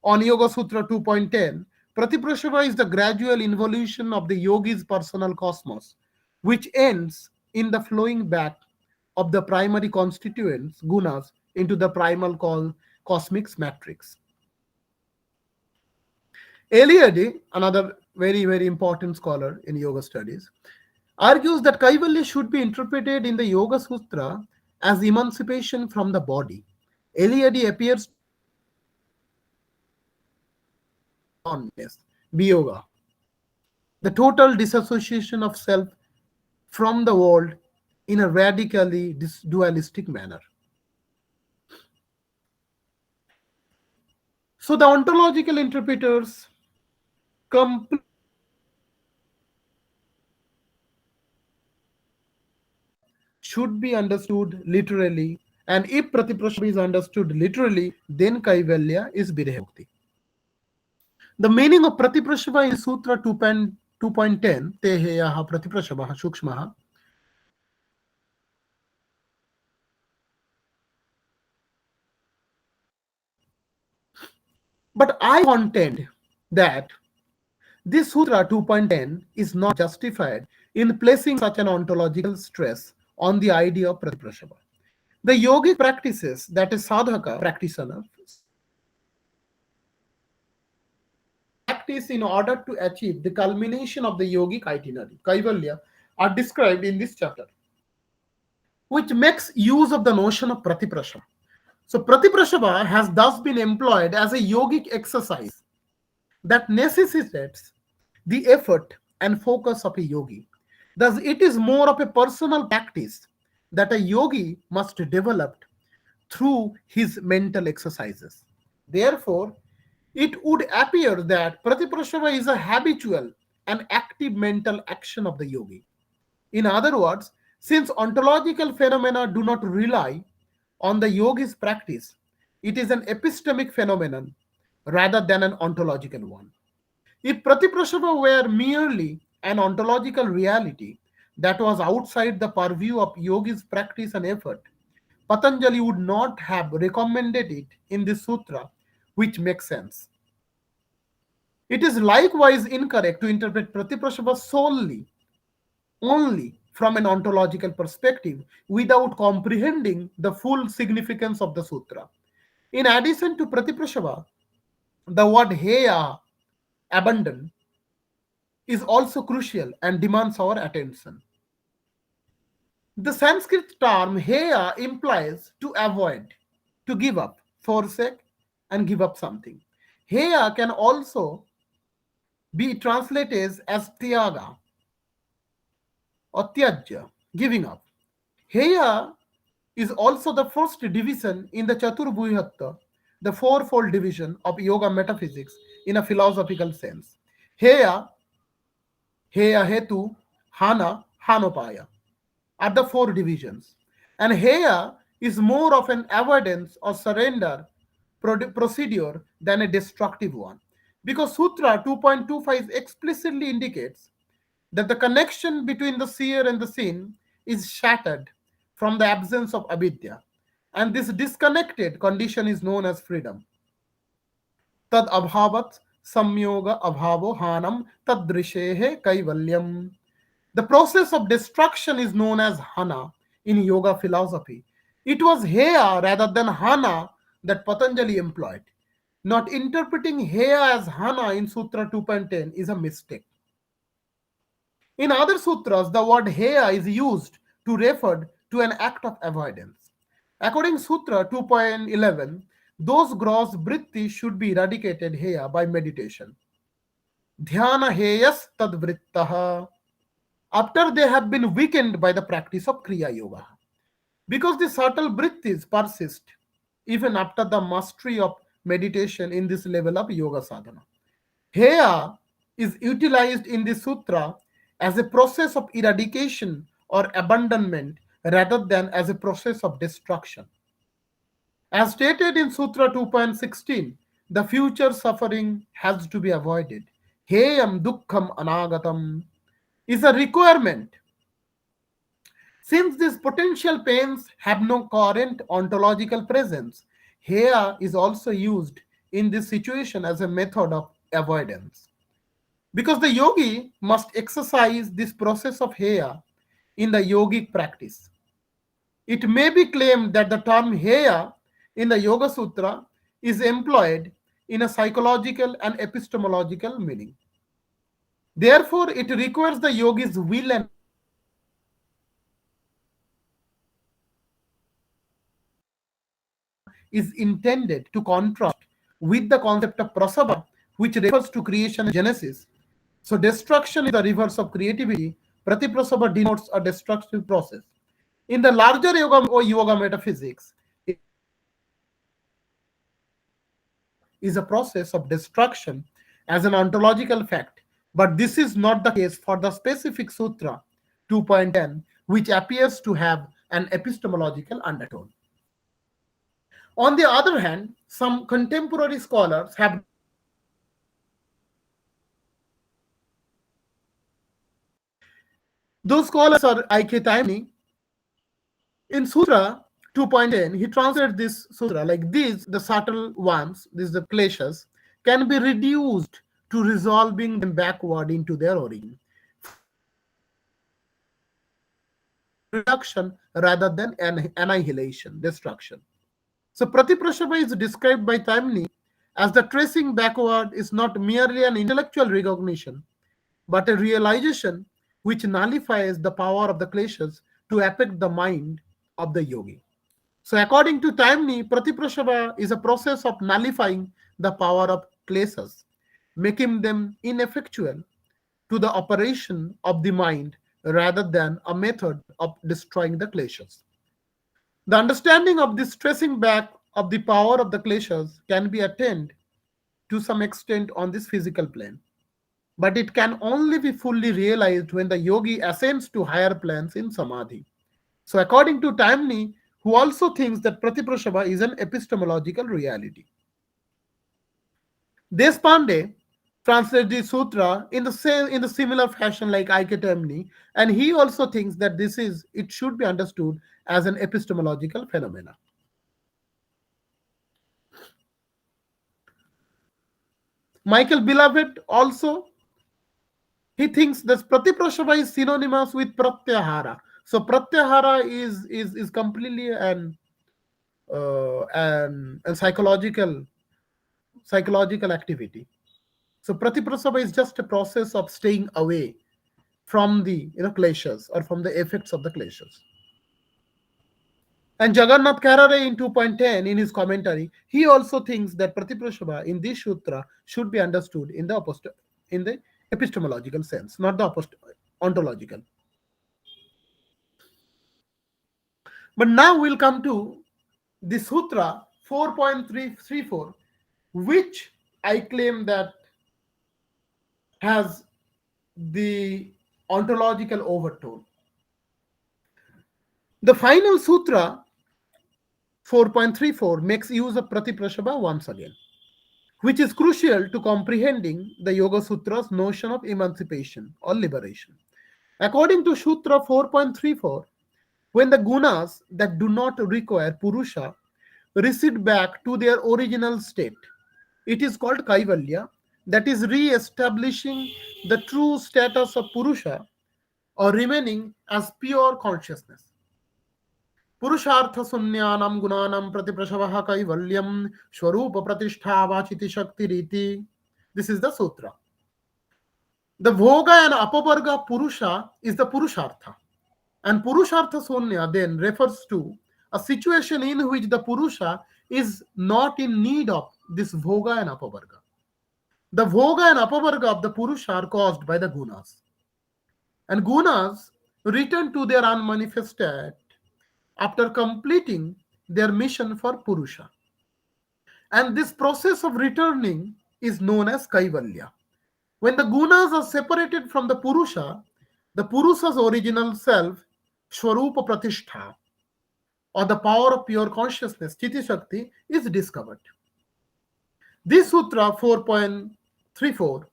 C: on Yogasutra 2.10, Pratiprasava is the gradual involution of the yogi's personal cosmos, which ends in the flowing back of the primary constituents, gunas, into the primal cosmic matrix. Eliade, another very, very important scholar in yoga studies, argues that Kaivalya should be interpreted in the Yoga Sutra as emancipation from the body. Eliade appears oneness, Biyoga, the total disassociation of self from the world in a radically dualistic manner. So the ontological interpreters completely should be understood literally, and if Pratiprasava is understood literally, then Kaivalya is Birahemukti. The meaning of Pratiprasava in Sutra 2.10, Teheyaha Pratiprasavaha Shukshmaha, but I contend that this Sutra 2.10 is not justified in placing such an ontological stress on the idea of Pratiprasava. The yogic practices that a sadhaka practitioner practice in order to achieve the culmination of the yogic itinerary, Kaivalya, are described in this chapter, which makes use of the notion of Pratiprasava. So Pratiprasava has thus been employed as a yogic exercise that necessitates the effort and focus of a yogi. Thus, it is more of a personal practice that a yogi must develop through his mental exercises. Therefore, it would appear that Pratiprasava is a habitual and active mental action of the yogi. In other words, since ontological phenomena do not rely on the yogi's practice, it is an epistemic phenomenon rather than an ontological one. If Pratiprasava were merely an ontological reality that was outside the purview of yogi's practice and effort, Patanjali would not have recommended it in this sutra, which makes sense. It is likewise incorrect to interpret Pratiprasava only from an ontological perspective without comprehending the full significance of the sutra. In addition to Pratiprasava, the word heya, abandon, is also crucial and demands our attention. The Sanskrit term heya implies to avoid, to give up, forsake, and give up something. Heya can also be translated as tyaga or tyajya, giving up. Heya is also the first division in the Chaturbhuyatta, the fourfold division of yoga metaphysics in a philosophical sense. Heya, heya hetu, hana, hanopaya are the four divisions. And heya is more of an avoidance or surrender procedure than a destructive one. Because Sutra 2.25 explicitly indicates that the connection between the seer and the seen is shattered from the absence of avidya. And this disconnected condition is known as freedom. Tad abhavat samyoga abhavo hanam tadrishehe kaivalyam. The process of destruction is known as hana in yoga philosophy. It was heya rather than hana that Patanjali employed. Not interpreting heya as hana in Sutra 2.10 is a mistake. In other sutras, the word heya is used to refer to an act of avoidance. According Sutra 2.11, those gross vritti should be eradicated heya by meditation. Dhyana heyas tad vrittaha, after they have been weakened by the practice of Kriya Yoga. Because the subtle vrittis persist even after the mastery of meditation in this level of yoga sadhana. Heya is utilized in the sutra as a process of eradication or abandonment rather than as a process of destruction. As stated in Sutra 2.16, the future suffering has to be avoided. Heyam dukkham anagatam is a requirement. Since these potential pains have no current ontological presence, heya is also used in this situation as a method of avoidance. Because the yogi must exercise this process of heya in the yogic practice. It may be claimed that the term heya in the Yoga Sutra is employed in a psychological and epistemological meaning. Therefore, it requires the yogi's will and is intended to contrast with the concept of prasava, which refers to creation and genesis. So destruction is the reverse of creativity. Pratiprasava denotes a destructive process. In the larger yoga or yoga metaphysics, is a process of destruction as an ontological fact. But this is not the case for the specific Sutra 2.10, which appears to have an epistemological undertone. On the other hand, some contemporary scholars have those scholars are I.K. Taimni. In Sutra 2.10, he translated this sutra like these, the subtle ones, these the kleshas, can be reduced to resolving them backward into their origin. Reduction rather than annihilation, destruction. So Pratiprasava is described by Taimni as the tracing backward is not merely an intellectual recognition, but a realization which nullifies the power of the kleshas to affect the mind of the yogi. So according to Taimni, Pratiprasava is a process of nullifying the power of kleshas, making them ineffectual to the operation of the mind rather than a method of destroying the kleshas. The understanding of this tracing back of the power of the kleshas can be attained to some extent on this physical plane, but it can only be fully realized when the yogi ascends to higher planes in samadhi. So, according to Taimni, who also thinks that Pratiprasava is an epistemological reality, Deshpande translates the sutra in the same in the similar fashion like I.K. Taimni, and he also thinks that it should be understood as an epistemological phenomena. Michael Beloved also he thinks that Pratiprasava is synonymous with Pratyahara. So Pratyahara is completely an psychological activity. So Pratiprasava is just a process of staying away from the kleshas or from the effects of the kleshas. And Jagannath Karare in 2.10 in his commentary, he also thinks that Pratiprasava in this sutra should be understood in the epistemological sense, not the ontological. But now we'll come to the sutra 4.334, which I claim that has the ontological overtone. The final sutra 4.34 makes use of Pratiprasava once again, which is crucial to comprehending the Yoga Sutra's notion of emancipation or liberation. According to Sutra 4.34, when the gunas that do not require Purusha recede back to their original state, it is called Kaivalya, that is re establishing the true status of Purusha or remaining as pure consciousness. पुरुषार्थ शून्यानाम गुणानाम प्रतिप्रसवः कैवल्यम स्वरूप प्रतिष्ठा वाचिति शक्ति रीति. This is the sutra. The bhoga and apavarga purusha is the purushartha, and purushartha sunya then refers to a situation in which the purusha is not in need of this bhoga and apavarga. The bhoga and apavarga of the purusha are caused by the gunas, and gunas return to their unmanifested after completing their mission for Purusha. And this process of returning is known as Kaivalya. When the gunas are separated from the Purusha's original self, Swarupa Pratishtha, or the power of pure consciousness, Chiti Shakti, is discovered. This Sutra 4.34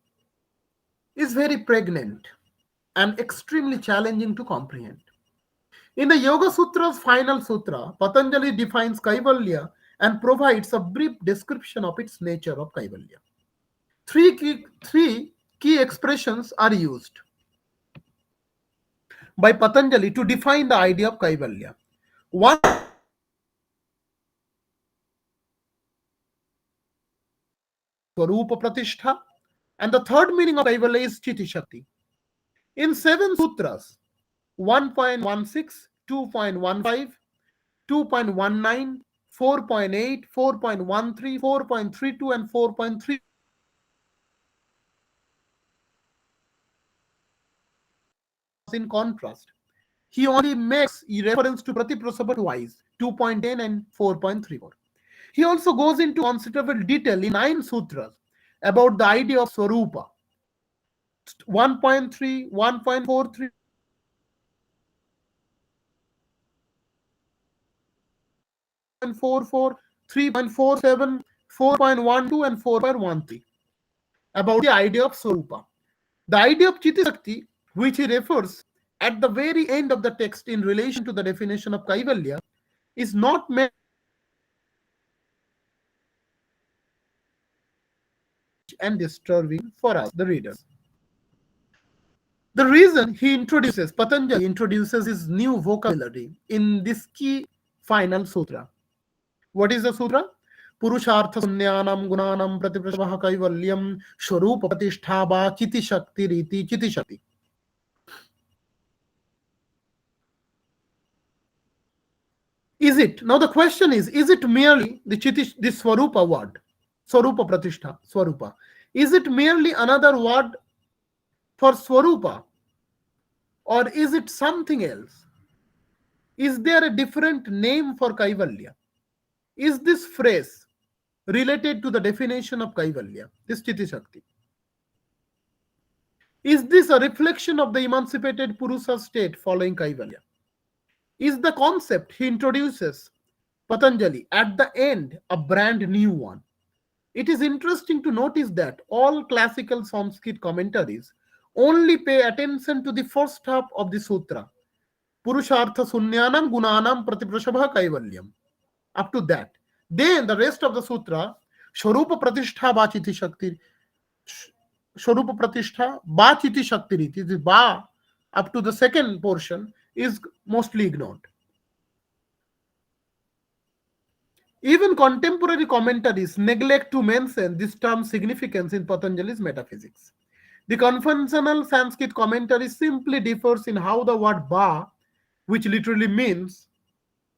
C: is very pregnant and extremely challenging to comprehend. In the Yoga Sutra's final sutra, Patanjali defines Kaivalya and provides a brief description of its nature of Kaivalya. Three key expressions are used by Patanjali to define the idea of Kaivalya. One Swarupa Pratishtha, and the third meaning of Kaivalya is Chiti Shakti. In 7 sutras, 1.16, 2.15, 2.19, 4.8, 4.13, 4.32, and 4.3, and 4.3, 4.13, 4.14, 4.15, 4.16, 4.17, 4.18, 4.19, 4.20, 4.21, 4.22, and 4.23, 4.24, 4.25, 4.26, 4.27, 4.28, 4.29, 4.30, 4.31, 4.32, and 4.33, 4.34, 4.35, 4.36, 4.37, 4.38, 4.39, 4.40, 4.41, 4.42, and 4.43. in contrast. He only makes a reference to Pratiprasava twice, 2.10 and 4.34. He also goes into considerable detail in 9 sutras about the idea of Swarupa. 1.3, 1.43, 4.44, 3.47, 4.12, and 4.13 about the idea of Swarupa. The idea of Chitti Shakti, which he refers at the very end of the text in relation to the definition of Kaivalya, is not meant and disturbing for us, the readers. The reason Patanjali introduces his new vocabulary in this key final sutra. What is the sutra? Purushartha Sunyanam Gunanam Pratiprasavaha Kaivalyam Swarupa Pratishtha Chiti Shakti Riti Chiti Shakti. Is it? Now the question is it merely this Swarupa word? Swarupa Pratishtha, Swarupa. Is it merely another word for Swarupa? Or is it something else? Is there a different name for Kaivalya? Is this phrase related to the definition of Kaivalya, this Chiti Shakti? Is this a reflection of the emancipated Purusa state following Kaivalya? Is the concept he introduces, Patanjali, at the end a brand new one? It is interesting to notice that all classical Sanskrit commentaries only pay attention to the first half of the sutra, Purushartha Sunyanam Gunanam Pratiprashabha Kaivalyam. Up to that. Then the rest of the sutra, Swarupa Pratishtha Bachiti Shakti, Swarupa Pratishtha Bachiti Shakti Riti, the Ba up to the second portion is mostly ignored. Even contemporary commentaries neglect to mention this term's significance in Patanjali's metaphysics. The conventional Sanskrit commentary simply differs in how the word Ba, which literally means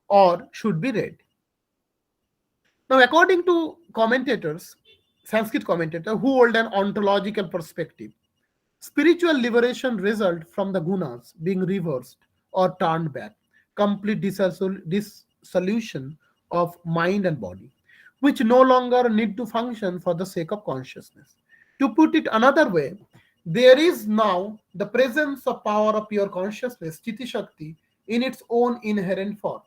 C: or, should be read. Now, according to commentators, Sanskrit commentators who hold an ontological perspective, spiritual liberation results from the gunas being reversed or turned back, complete dissolution of mind and body, which no longer need to function for the sake of consciousness. To put it another way, there is now the presence of power of pure consciousness, Chitti Shakti, in its own inherent form.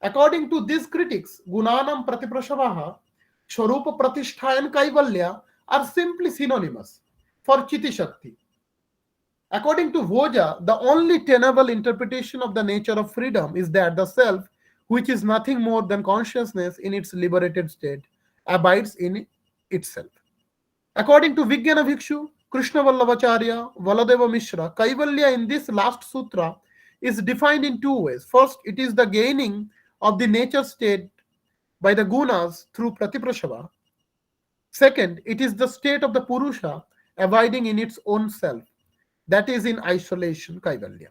C: According to these critics, Gunanam Pratiprasavaha, Swarupa Pratishtha, and Kaivalya are simply synonymous for Chitti Shakti. According to Voja, the only tenable interpretation of the nature of freedom is that the self, which is nothing more than consciousness in its liberated state, abides in itself. According to Vijnana Bhikshu, Krishna Vallabhacharya, Valadeva Mishra, Kaivalya in this last sutra is defined in two ways. First, it is the gaining of the nature state by the gunas through Pratiprasava. Second, it is the state of the Purusha abiding in its own self, that is in isolation, Kaivalya.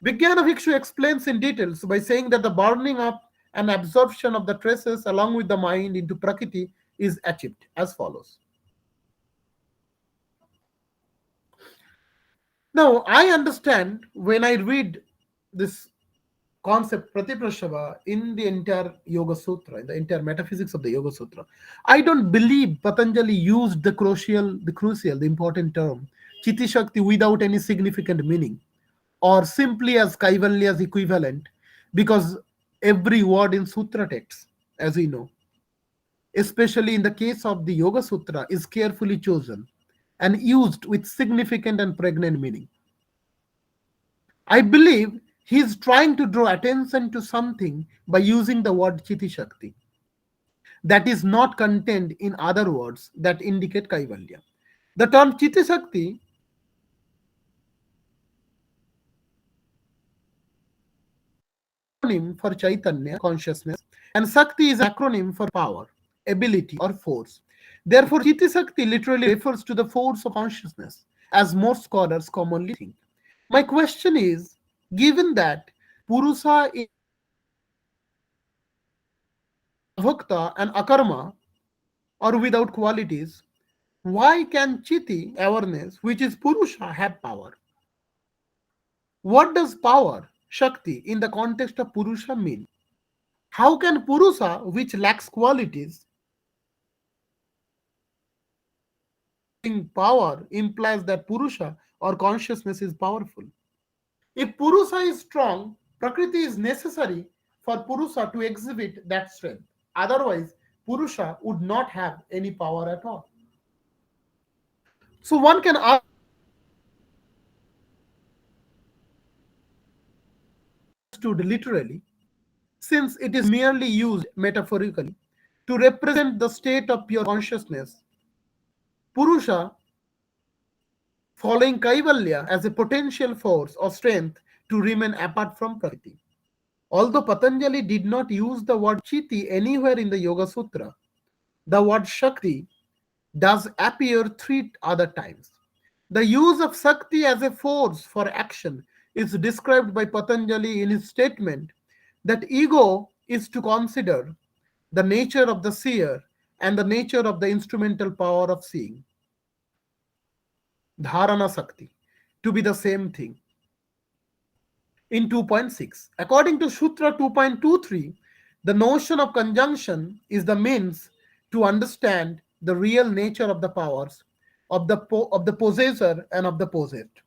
C: Vijnana Bhikshu explains in details by saying that the burning up and absorption of the traces along with the mind into Prakriti is achieved as follows. Now, I understand when I read this concept Pratiprasava in the entire Yoga Sutra, in the entire metaphysics of the Yoga Sutra, I don't believe Patanjali used the crucial, the important term, Chitti Shakti without any significant meaning, or simply as Kaivalya's equivalent, because every word in Sutra text, as we know, especially in the case of the Yoga Sutra, is carefully chosen and used with significant and pregnant meaning. I believe he is trying to draw attention to something by using the word Chitti Shakti that is not contained in other words that indicate Kaivalya. The term Chitti Shakti acronym for Chaitanya, consciousness, and Sakti is acronym for power, ability, or force. Therefore, Chitti Shakti literally refers to the force of consciousness, as most scholars commonly think. My question is, given that Purusa is Avakta and Akarma, or without qualities, why can Chitti, awareness, which is Purusha, have power? What does power, Shakti, in the context of Purusha mean? How can Purusa, which lacks qualities, power implies that Purusha or consciousness is powerful? If Purusa is strong, Prakriti is necessary for Purusa to exhibit that strength. Otherwise, Purusha would not have any power at all. So one can ask understood literally, since it is merely used metaphorically to represent the state of pure consciousness. Purusha, following Kaivalya as a potential force or strength to remain apart from Prakriti. Although Patanjali did not use the word Chiti anywhere in the Yoga Sutra, the word Shakti does appear three other times. The use of Sakti as a force for action is described by Patanjali in his statement that ego is to consider the nature of the seer and the nature of the instrumental power of seeing, Dharana Sakti, to be the same thing. In 2.6, according to Sutra 2.23, the notion of conjunction is the means to understand the real nature of the powers of the possessor and of the possessed.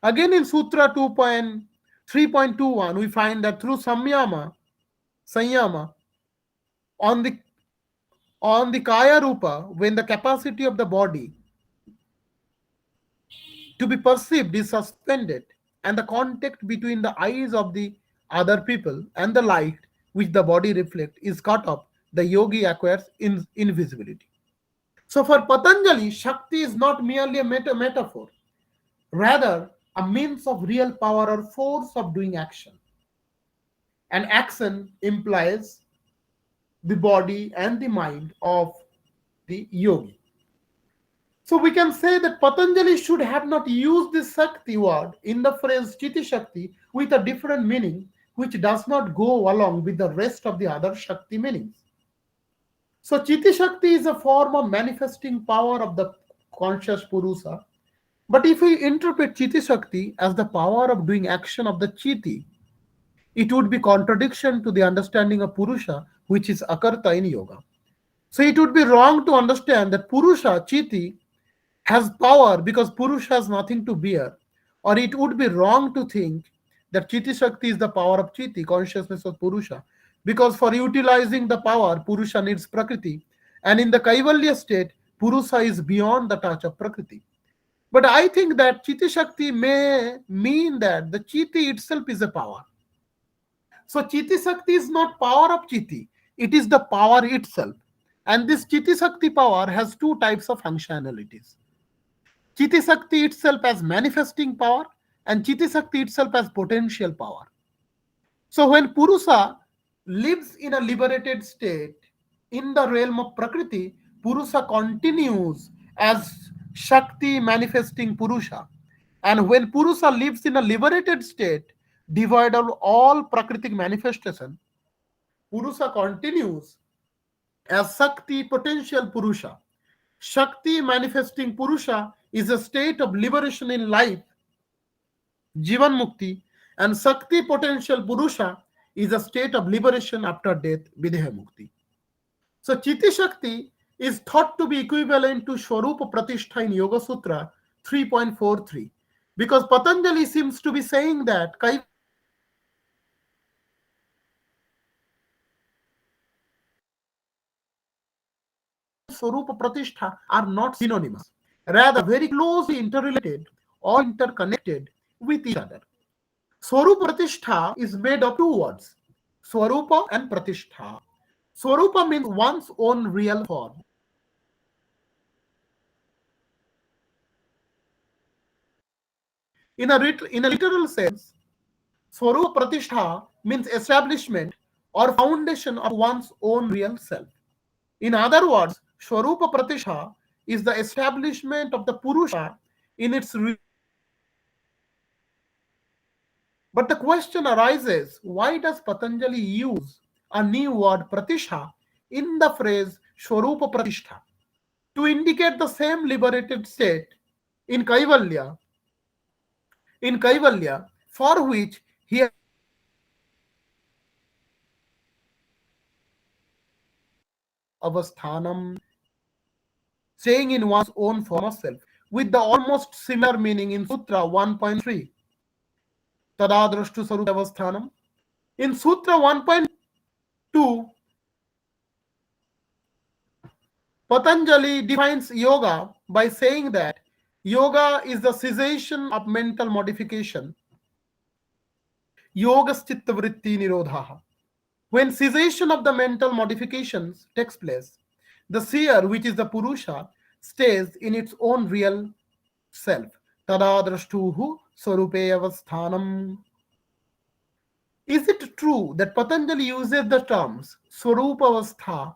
C: Again in Sutra 2.3.21, we find that through Sanyama, on the Kaya Rupa, when the capacity of the body to be perceived is suspended, and the contact between the eyes of the other people and the light which the body reflects is cut off, the yogi acquires invisibility. So for Patanjali, Shakti is not merely a metaphor, rather a means of real power or force of doing action. And action implies the body and the mind of the yogi. So we can say that Patanjali should have not used this Shakti word in the phrase Chiti Shakti with a different meaning which does not go along with the rest of the other Shakti meanings. So Chiti Shakti is a form of manifesting power of the conscious Purusa. But if we interpret Chiti Shakti as the power of doing action of the Chiti, it would be contradiction to the understanding of Purusha, which is Akarta in yoga. So it would be wrong to understand that Purusha, Chiti, has power because Purusha has nothing to bear. Or it would be wrong to think that Chiti Shakti is the power of Chiti, consciousness of Purusha, because for utilizing the power, Purusha needs Prakriti. And in the Kaivalya state, Purusha is beyond the touch of Prakriti. But I think that Chiti Shakti may mean that the Chiti itself is a power. So Chiti Shakti is not power of Chiti, it is the power itself. And this Chiti Shakti power has two types of functionalities. Chiti Shakti itself as manifesting power and Chiti Shakti itself as potential power. So when Purusa lives in a liberated state in the realm of Prakriti, Purusa continues as Shakti manifesting Purusha. And when Purusa lives in a liberated state, devoid of all Prakritic manifestation, Purusa continues as Shakti potential Purusha. Shakti manifesting Purusha is a state of liberation in life, Jivan Mukti, and Shakti potential Purusha is a state of liberation after death, Videha Mukti. So Chiti Shakti is thought to be equivalent to Swarupa Pratishtha in Yoga Sutra 3.43 because Patanjali seems to be saying that Swarupa Pratishtha are not synonymous, rather very closely interrelated or interconnected with each other. Swarupa Pratishtha is made of two words, Swarupa and Pratishtha. Swarupa means one's own real form. In a literal sense, Swarupa Pratishtha means establishment or foundation of one's own real self. In other words, Swarupa Pratishtha is the establishment of the Purusha in its real. But the question arises, why does Patanjali use a new word Pratishtha in the phrase Swarupa Pratishtha to indicate the same liberated state in Kaivalya in Kaivalya, for which he has avasthanam, saying in one's own former self, with the almost similar meaning in Sutra 1.3, Tadadrashtu Sarupa Avasthanam. In Sutra 1.2, Patanjali defines yoga by saying that yoga is the cessation of mental modification. Yogaschitta vritti nirodhaha. When cessation of the mental modifications takes place, the seer, which is the Purusha, stays in its own real self. Tadadrashtuhu swarupe avasthanam. Is it true that Patanjali uses the terms Swarupa Avastha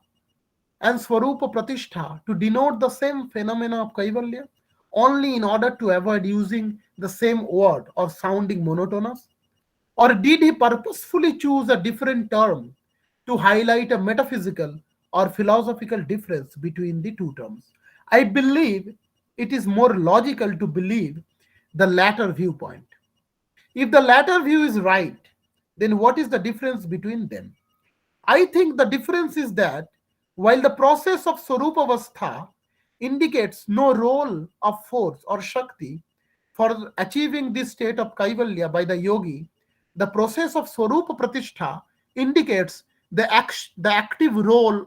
C: and Swarupa Pratishtha to denote the same phenomena of Kaivalya, only in order to avoid using the same word or sounding monotonous? Or did he purposefully choose a different term to highlight a metaphysical or philosophical difference between the two terms? I believe it is more logical to believe the latter viewpoint. If the latter view is right, then what is the difference between them? I think the difference is that while the process of Swarupavastha indicates no role of force or Shakti for achieving this state of Kaivalya by the yogi, the process of Swarupa Pratishtha indicates the active role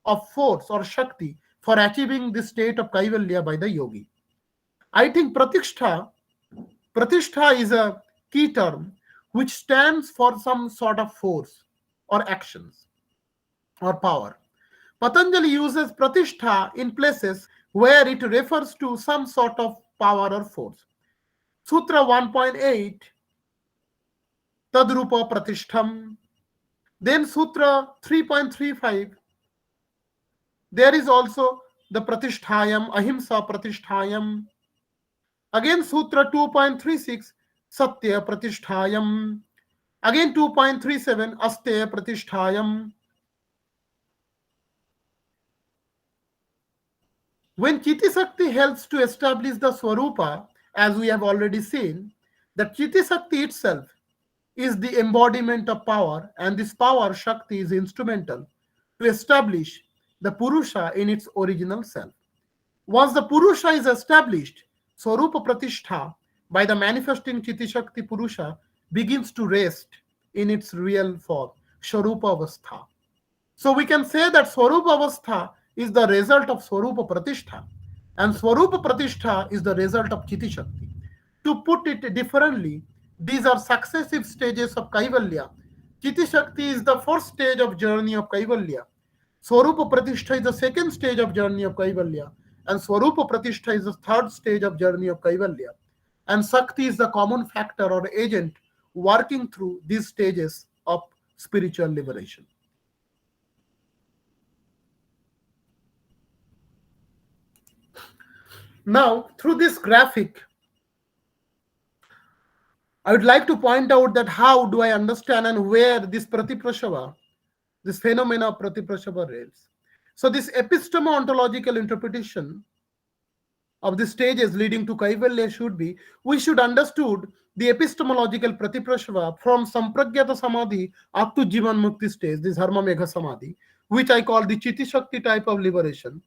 C: of force or Shakti for achieving this state of Kaivalya by the yogi. I think Pratishtha is a key term which stands for some sort of force or actions or power. Patanjali uses pratishtha in places where it refers to some sort of power or force. Sutra 1.8, Tadrupa Pratishtham. Then Sutra 3.35, there is also the Pratisthayam, Ahimsa Pratisthayam. Again Sutra 2.36, Satya Pratisthayam. Again 2.37, Asteya Pratisthayam. When Chitisakti helps to establish the Swarupa, as we have already seen, that Chitisakti itself is the embodiment of power, and this power, Shakti, is instrumental to establish the Purusha in its original self. Once the Purusha is established, Swarupa Pratishtha, by the manifesting Chitisakti Purusha, begins to rest in its real form, Swarupa Avastha. So we can say that Swarupa Avastha is the result of Swarupa Pratishtha, and Swarupa Pratishtha is the result of Chiti Shakti. To put it differently, these are successive stages of Kaivalya. Chiti Shakti is the first stage of journey of Kaivalya. Swarupa Pratishtha is the second stage of journey of Kaivalya, and Swarupa Pratishtha is the third stage of journey of Kaivalya. And Shakti is the common factor or agent working through these stages of spiritual liberation. Now, through this graphic, I would like to point out that how do I understand and where this Pratiprasava, this phenomena of Pratiprasava lives. So this epistemological interpretation of the stages leading to Kaivalya should be, we should understood the epistemological Pratiprasava from Sampragyata Samadhi up to Jivan Mukti stage, this Dharma Megha Samadhi, which I call the Chiti Shakti type of liberation.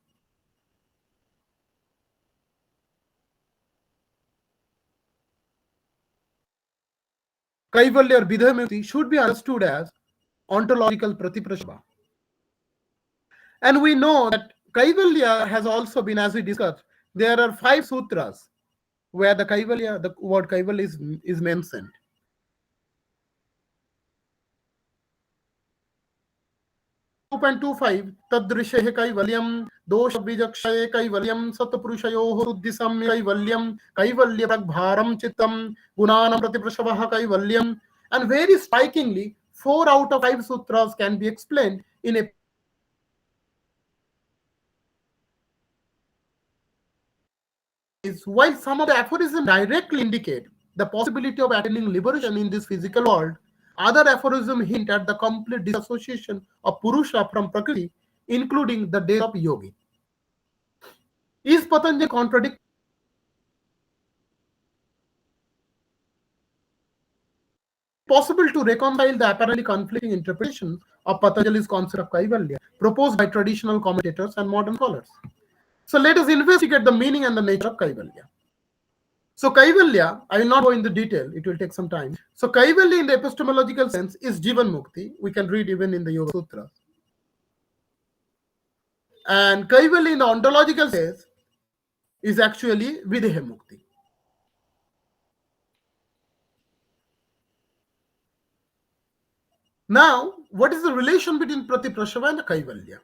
C: Kaivalya or Bidhamukti should be understood as ontological Pratiprasava. And we know that Kaivalya has also been, as we discussed, there are 5 sutras where the word Kaivalya is mentioned. Sutra 2.25, Tadrishehe Kaivalyam, Dosha Vijakshaye Kaivalyam, Satapurushayoho Suddhisam Kaivalyam, Kaivalya Pragbharam Chittam, Gunanam Pratiprasavaha Kaivalyam. And very strikingly, 4 out of 5 sutras can be explained in a while some of the aphorisms directly indicate the possibility of attaining liberation in this physical world, other aphorisms hint at the complete disassociation of Purusha from Prakriti, including the death of Yogi. Is Patanjali contradicting possible to reconcile the apparently conflicting interpretation of Patanjali's concept of Kaivalya proposed by traditional commentators and modern scholars. So let us investigate the meaning and the nature of Kaivalya. So Kaivalya, I will not go into detail, it will take some time. So Kaivalya in the epistemological sense is Jivan Mukti. We can read even in the Yoga Sutra. And Kaivalya in the ontological sense is actually Videha Mukti. Now, what is the relation between Pratiprasava and the Kaivalya?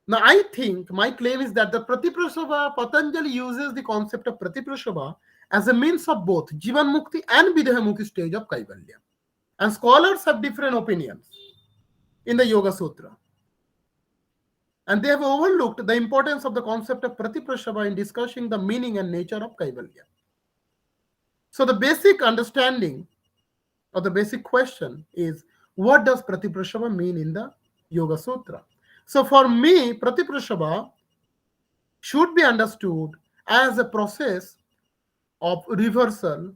C: Now, I think my claim is that the Pratiprasava, Patanjali uses the concept of Pratiprasava as a means of both Jivan Mukti and Videha Mukti stage of Kaivalya. And scholars have different opinions in the Yoga Sutra. And they have overlooked the importance of the concept of Pratiprasava in discussing the meaning and nature of Kaivalya. So the basic understanding or the basic question is, what does Pratiprasava mean in the Yoga Sutra? So for me, Pratiprasava should be understood as a process of reversal,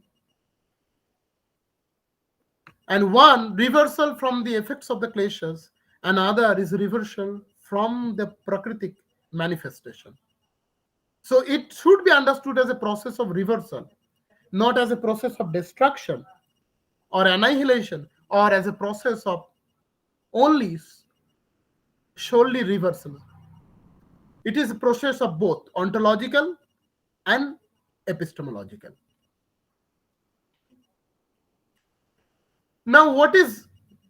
C: and one reversal from the effects of the kleshas, and other is reversal from the prakritic manifestation. So it should be understood as a process of reversal, not as a process of destruction or annihilation, or as a process of only solely reversal. It is a process of both ontological and epistemological. Now, what is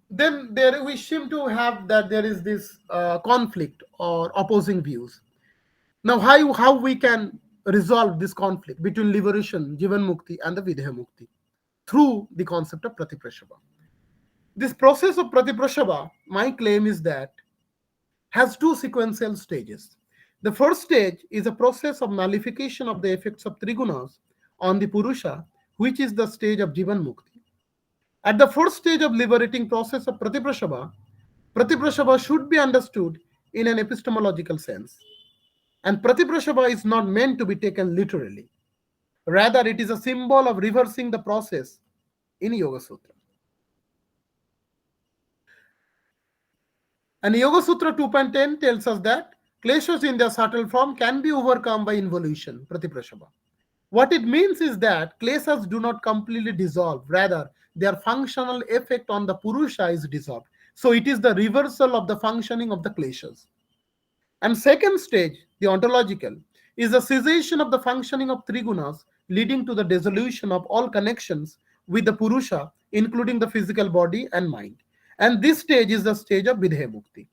C: then there? We seem to have that there is this conflict or opposing views. Now, how we can resolve this conflict between liberation, Jivan Mukti, and the Videha Mukti through the concept of Pratiprasava. This process of Pratiprasava, my claim is that, has two sequential stages. The first stage is a process of nullification of the effects of Trigunas on the Purusha, which is the stage of Jivan Mukti. At the first stage of liberating process of Pratiprasava, Pratiprasava should be understood in an epistemological sense. And Pratiprasava is not meant to be taken literally. Rather, it is a symbol of reversing the process in Yoga Sutra. And Yoga Sutra 2.10 tells us that kleshas in their subtle form can be overcome by involution, Pratiprasava. What it means is that kleshas do not completely dissolve, rather, their functional effect on the Purusha is dissolved. So it is the reversal of the functioning of the kleshas. And second stage, the ontological, is the cessation of the functioning of trigunas, leading to the dissolution of all connections with the Purusha, including the physical body and mind. And this stage is the stage of Vidhe Mukti.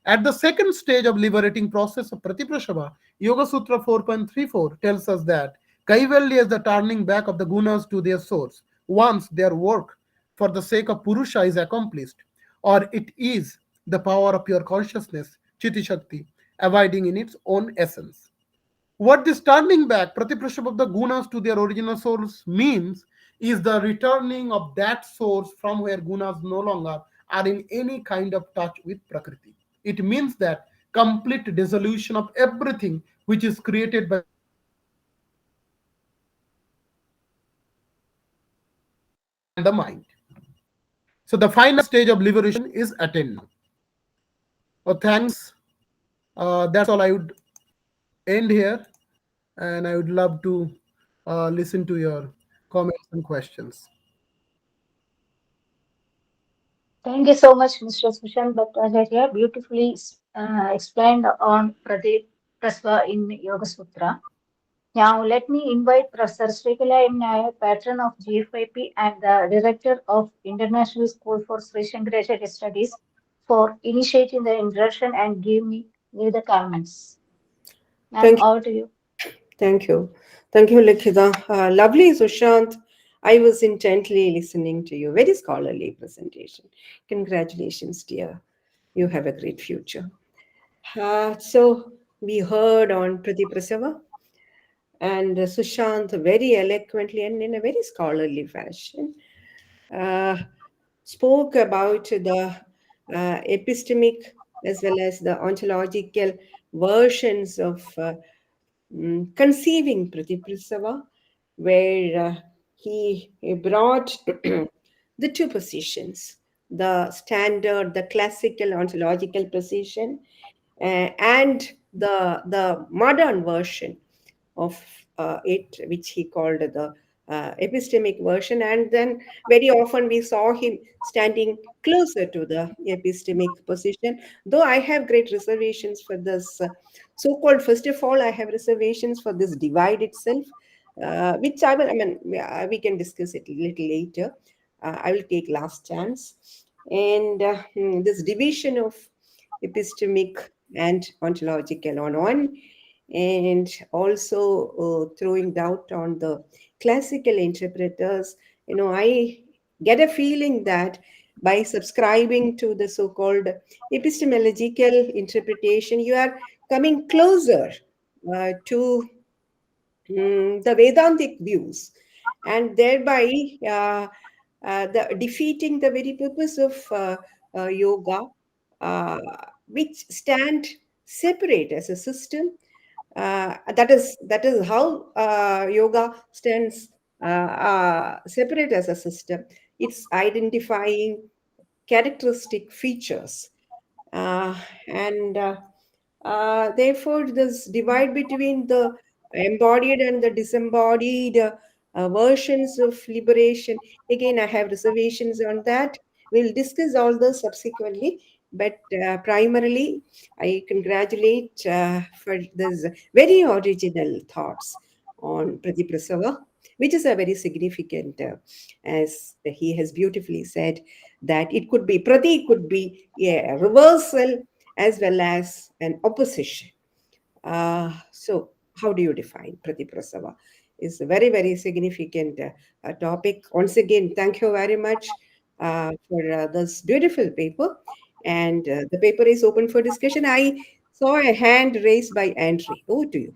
C: At the second stage of liberating process of Pratiprasava, Yoga Sutra 4.34 tells us that Kaivalya is the turning back of the gunas to their source once their work for the sake of Purusha is accomplished, or it is the power of pure consciousness, Chiti Shakti, abiding in its own essence. What this turning back, Pratiprasava of the gunas to their original source means is the returning of that source from where gunas no longer are in any kind of touch with Prakriti. It means that complete dissolution of everything which is created by the and the mind. So the final stage of liberation is attained now. Oh, thanks. That's all I would end here, and I would love to listen to your comments and questions.
A: Thank you so much, Mr. Sushan Bhattacharya. Beautifully explained on Pratiprasava in Yoga Sutra. Now, let me invite Professor Srikala M. Nair, patron of GFYP and the director of International School for Christian Graduate Studies, for initiating the introduction and give the comments. Ma'am,
D: Thank you.
A: over to you.
D: Thank you. Thank you, Likhita. Lovely, Sushant. I was intently listening to you. Very scholarly presentation. Congratulations, dear. You have a great future. So we heard on Pratiprasava and Sushant very eloquently and in a very scholarly fashion uh, spoke about the epistemic as well as the ontological versions of conceiving Pratiprasava, where he brought the two positions, the standard, the classical ontological position, and the modern version of it, which he called the epistemic version. And then very often we saw him standing closer to the epistemic position. Though I have great reservations for this so-called, first of all, I have reservations for this divide itself, which I mean, we can discuss it a little later. I will take last chance. And this division of epistemic and ontological on one, and also throwing doubt on the classical interpreters. I get a feeling that by subscribing to the so-called epistemological interpretation, you are coming closer to the Vedantic views, and thereby defeating the very purpose of yoga, uh, which stand separate as a system. That is how yoga stands separate as a system. It's identifying characteristic features, uh, and therefore this divide between the embodied and the disembodied versions of liberation, again I have reservations on that. We'll discuss all those subsequently, but primarily I congratulate for this very original thoughts on Pratiprasava, which is a very significant, as he has beautifully said, that it could be Prati, could be a reversal as well as an opposition. So, how do you define Pratiprasava? Is a very, very significant topic. Once again, thank you very much for this beautiful paper. And the paper is open for discussion. I saw a hand raised by Andre. Over to you.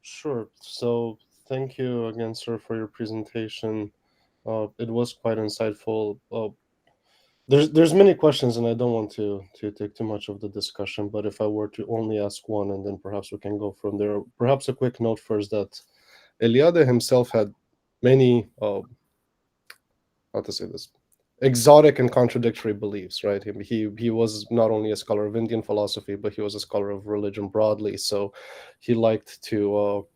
E: Sure. So thank you again, sir, for your presentation. It was quite insightful. There's many questions, and I don't want to take too much of the discussion. But if I were to only ask one, and then perhaps we can go from there. Perhaps a quick note first that Eliade himself had many, how to say this, exotic and contradictory beliefs, right? He was not only a scholar of Indian philosophy, but he was a scholar of religion broadly. So he liked to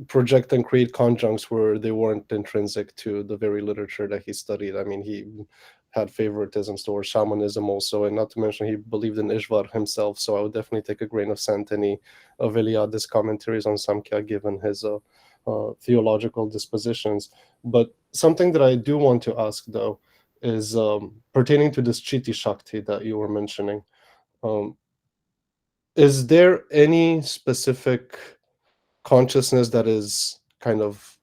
E: project and create conjuncts where they weren't intrinsic to the very literature that he studied. I mean, he had favoritisms towards shamanism also, and not to mention he believed in Ishvar himself. So I would definitely take a grain of sand any of Eliade's commentaries on Samkhya, given his theological dispositions. But something that I do want to ask, though, is pertaining to this Chitti Shakti that you were mentioning. Is there any specific consciousness that is kind of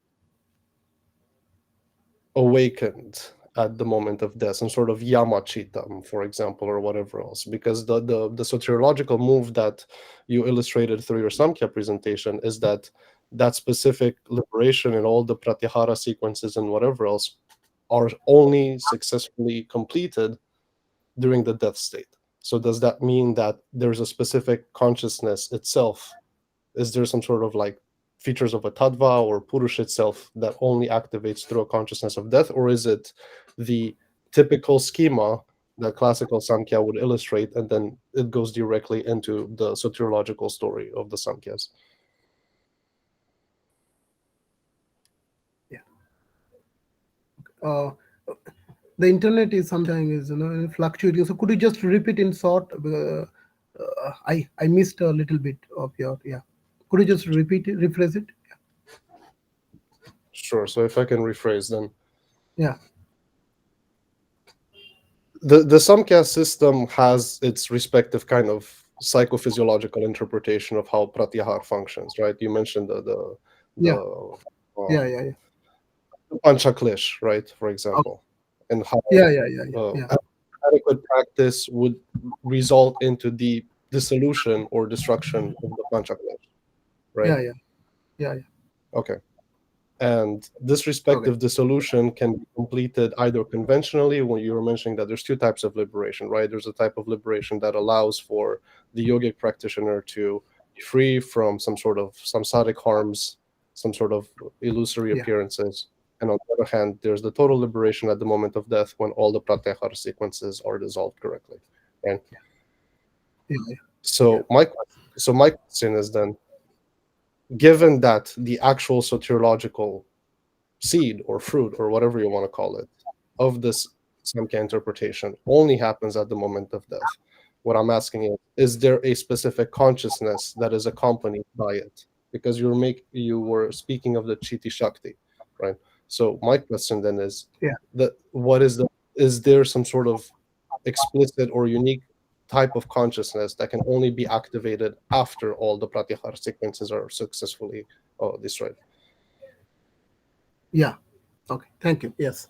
E: awakened at the moment of death, some sort of yamachitam, for example, or whatever else? Because the soteriological move that you illustrated through your Samkhya presentation is that specific liberation and all the pratyahara sequences and whatever else are only successfully completed during the death state. So does that mean that there's a specific consciousness itself? Is there some sort of like features of a tattva or purush itself that only activates through a consciousness of death, or is it the typical schema that classical Samkhya would illustrate, and then it goes directly into the soteriological story of the Samkhyas?
C: The internet is sometimes fluctuating. So could you just repeat in short? I missed a little bit of your Could you just rephrase it?
E: Sure. So if I can rephrase then.
C: Yeah.
E: The Samkhya system has its respective kind of psychophysiological interpretation of how pratyahar functions, right? You mentioned the panchaklish, right, for example, and how adequate practice would result into the dissolution or destruction of the panchaklish, right?
C: Yeah.
E: Okay. And this respective dissolution can be completed either conventionally, when you were mentioning that there's two types of liberation, right? There's a type of liberation that allows for the yogic practitioner to be free from some sort of samsaric harms, some sort of illusory appearances. And on the other hand, there's the total liberation at the moment of death when all the pratyahara sequences are dissolved correctly. Right?
C: Yeah.
E: So my question is then, given that the actual soteriological seed or fruit or whatever you want to call it of this Samkhya interpretation only happens at the moment of death, what I'm asking is there a specific consciousness that is accompanied by it? Because you were speaking of the Chiti Shakti, right? So my question then is
C: Yeah.
E: that is there some sort of explicit or unique type of consciousness that can only be activated after all the pratyahara sequences are successfully destroyed?
C: Yeah. Okay. Thank you. Yes.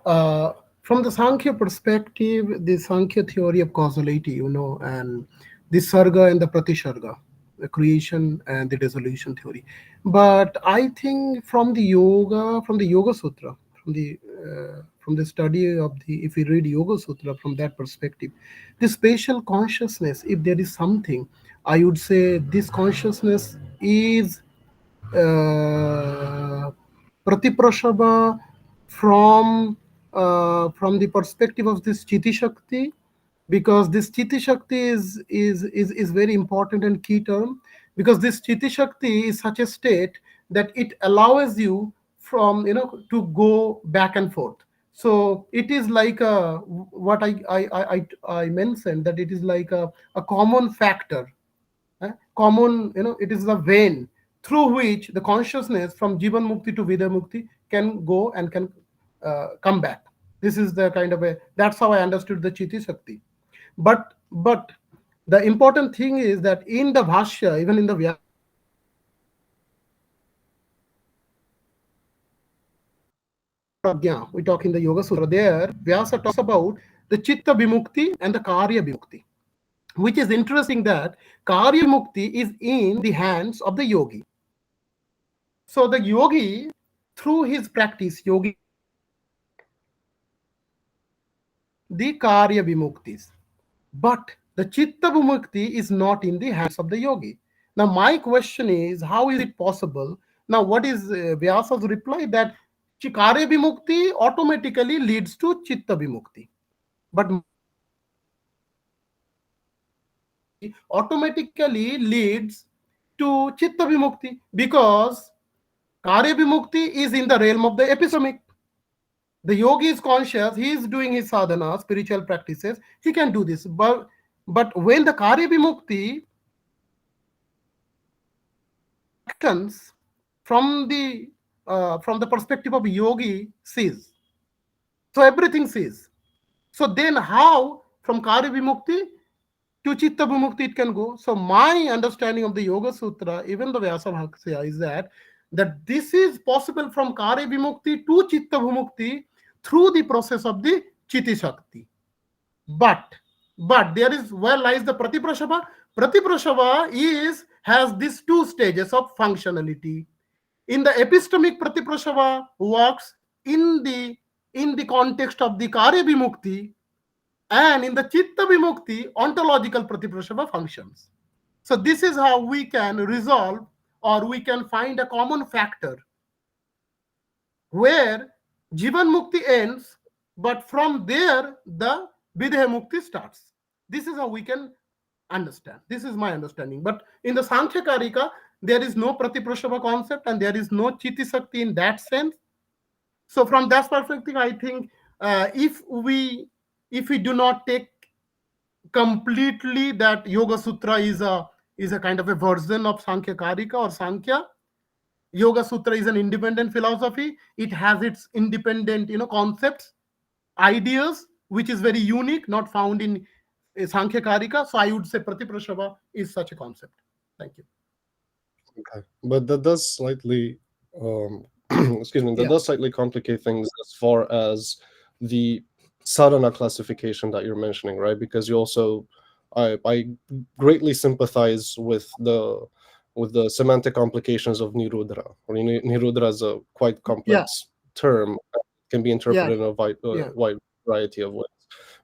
C: From the Sankhya perspective, the Sankhya theory of causality, and the Sarga and the Pratisarga, the creation and the dissolution theory. But I think from the Yoga Sutra, from the study of if we read Yoga Sutra from that perspective, the spatial consciousness, if there is something, I would say this consciousness is uh, Pratiprasava from the perspective of this Chiti Shakti, because this Chiti Shakti is very important and key term, because this Chiti Shakti is such a state that it allows you from to go back and forth. So it is like what I mentioned, that it is like a common factor, common, it is the vein through which the consciousness from Jivan Mukti to Vida Mukti can go and can come back. This is the kind of that's how I understood the Chiti Shakti. But the important thing is that in the Bhashya, even in the Prajna, we talk in the Yoga Sutra, there Vyasa talks about the Chitta Vimukti and the Karya Vimukti, which is interesting that Karya Mukti is in the hands of the yogi. So the yogi, through his practice, yogi, the Karya Vimuktis. But the Chitta Vimukti is not in the hands of the yogi. Now my question is, how is it possible? Now what is Vyasa's reply? That Karya Vimukti automatically leads to Chitta Vimukti. But automatically leads to Chitta Vimukti, because Karya Vimukti is in the realm of the epistemic. The yogi is conscious, he is doing his sadhana, spiritual practices, he can do this. But when the Karya Vimukti actions from the perspective of yogi cease, so everything cease. So then how from Karya Vimukti to Chitta Vimukti it can go? So my understanding of the Yoga Sutra, even the Vyasa Bhakya, is that this is possible from Karya Vimukti to Chitta Vimukti through the process of the Chiti Shakti. But there is where lies the Pratiprasava. Pratiprasava has these two stages of functionality. In the epistemic, Pratiprasava works in the context of the Karya Vimukti, and in the Chitta Vimukti, ontological Pratiprasava functions. So this is how we can resolve, or we can find a common factor where Jivan Mukti ends, but from there the Videha Mukti starts. This is how we can understand. This is my understanding. But in the Sankhya Karika, there is no Pratiprasava concept and there is no Chiti Sakti in that sense. So from that perspective, I think if we do not take completely that Yoga Sutra is a kind of a version of Sankhya Karika or Sankhya, Yoga Sutra is an independent philosophy. It has its independent, concepts, ideas, which is very unique, not found in Sankhya Karika. So I would say Pratiprasava is such a concept. Thank you.
E: Okay. But that does slightly, excuse me, that
C: Yeah.
E: does slightly complicate things as far as the sadhana classification that you're mentioning, right? Because you also, I greatly sympathize with the semantic complications of nirudra. Or nirudra is a quite complex term that can be interpreted in a wide variety of ways.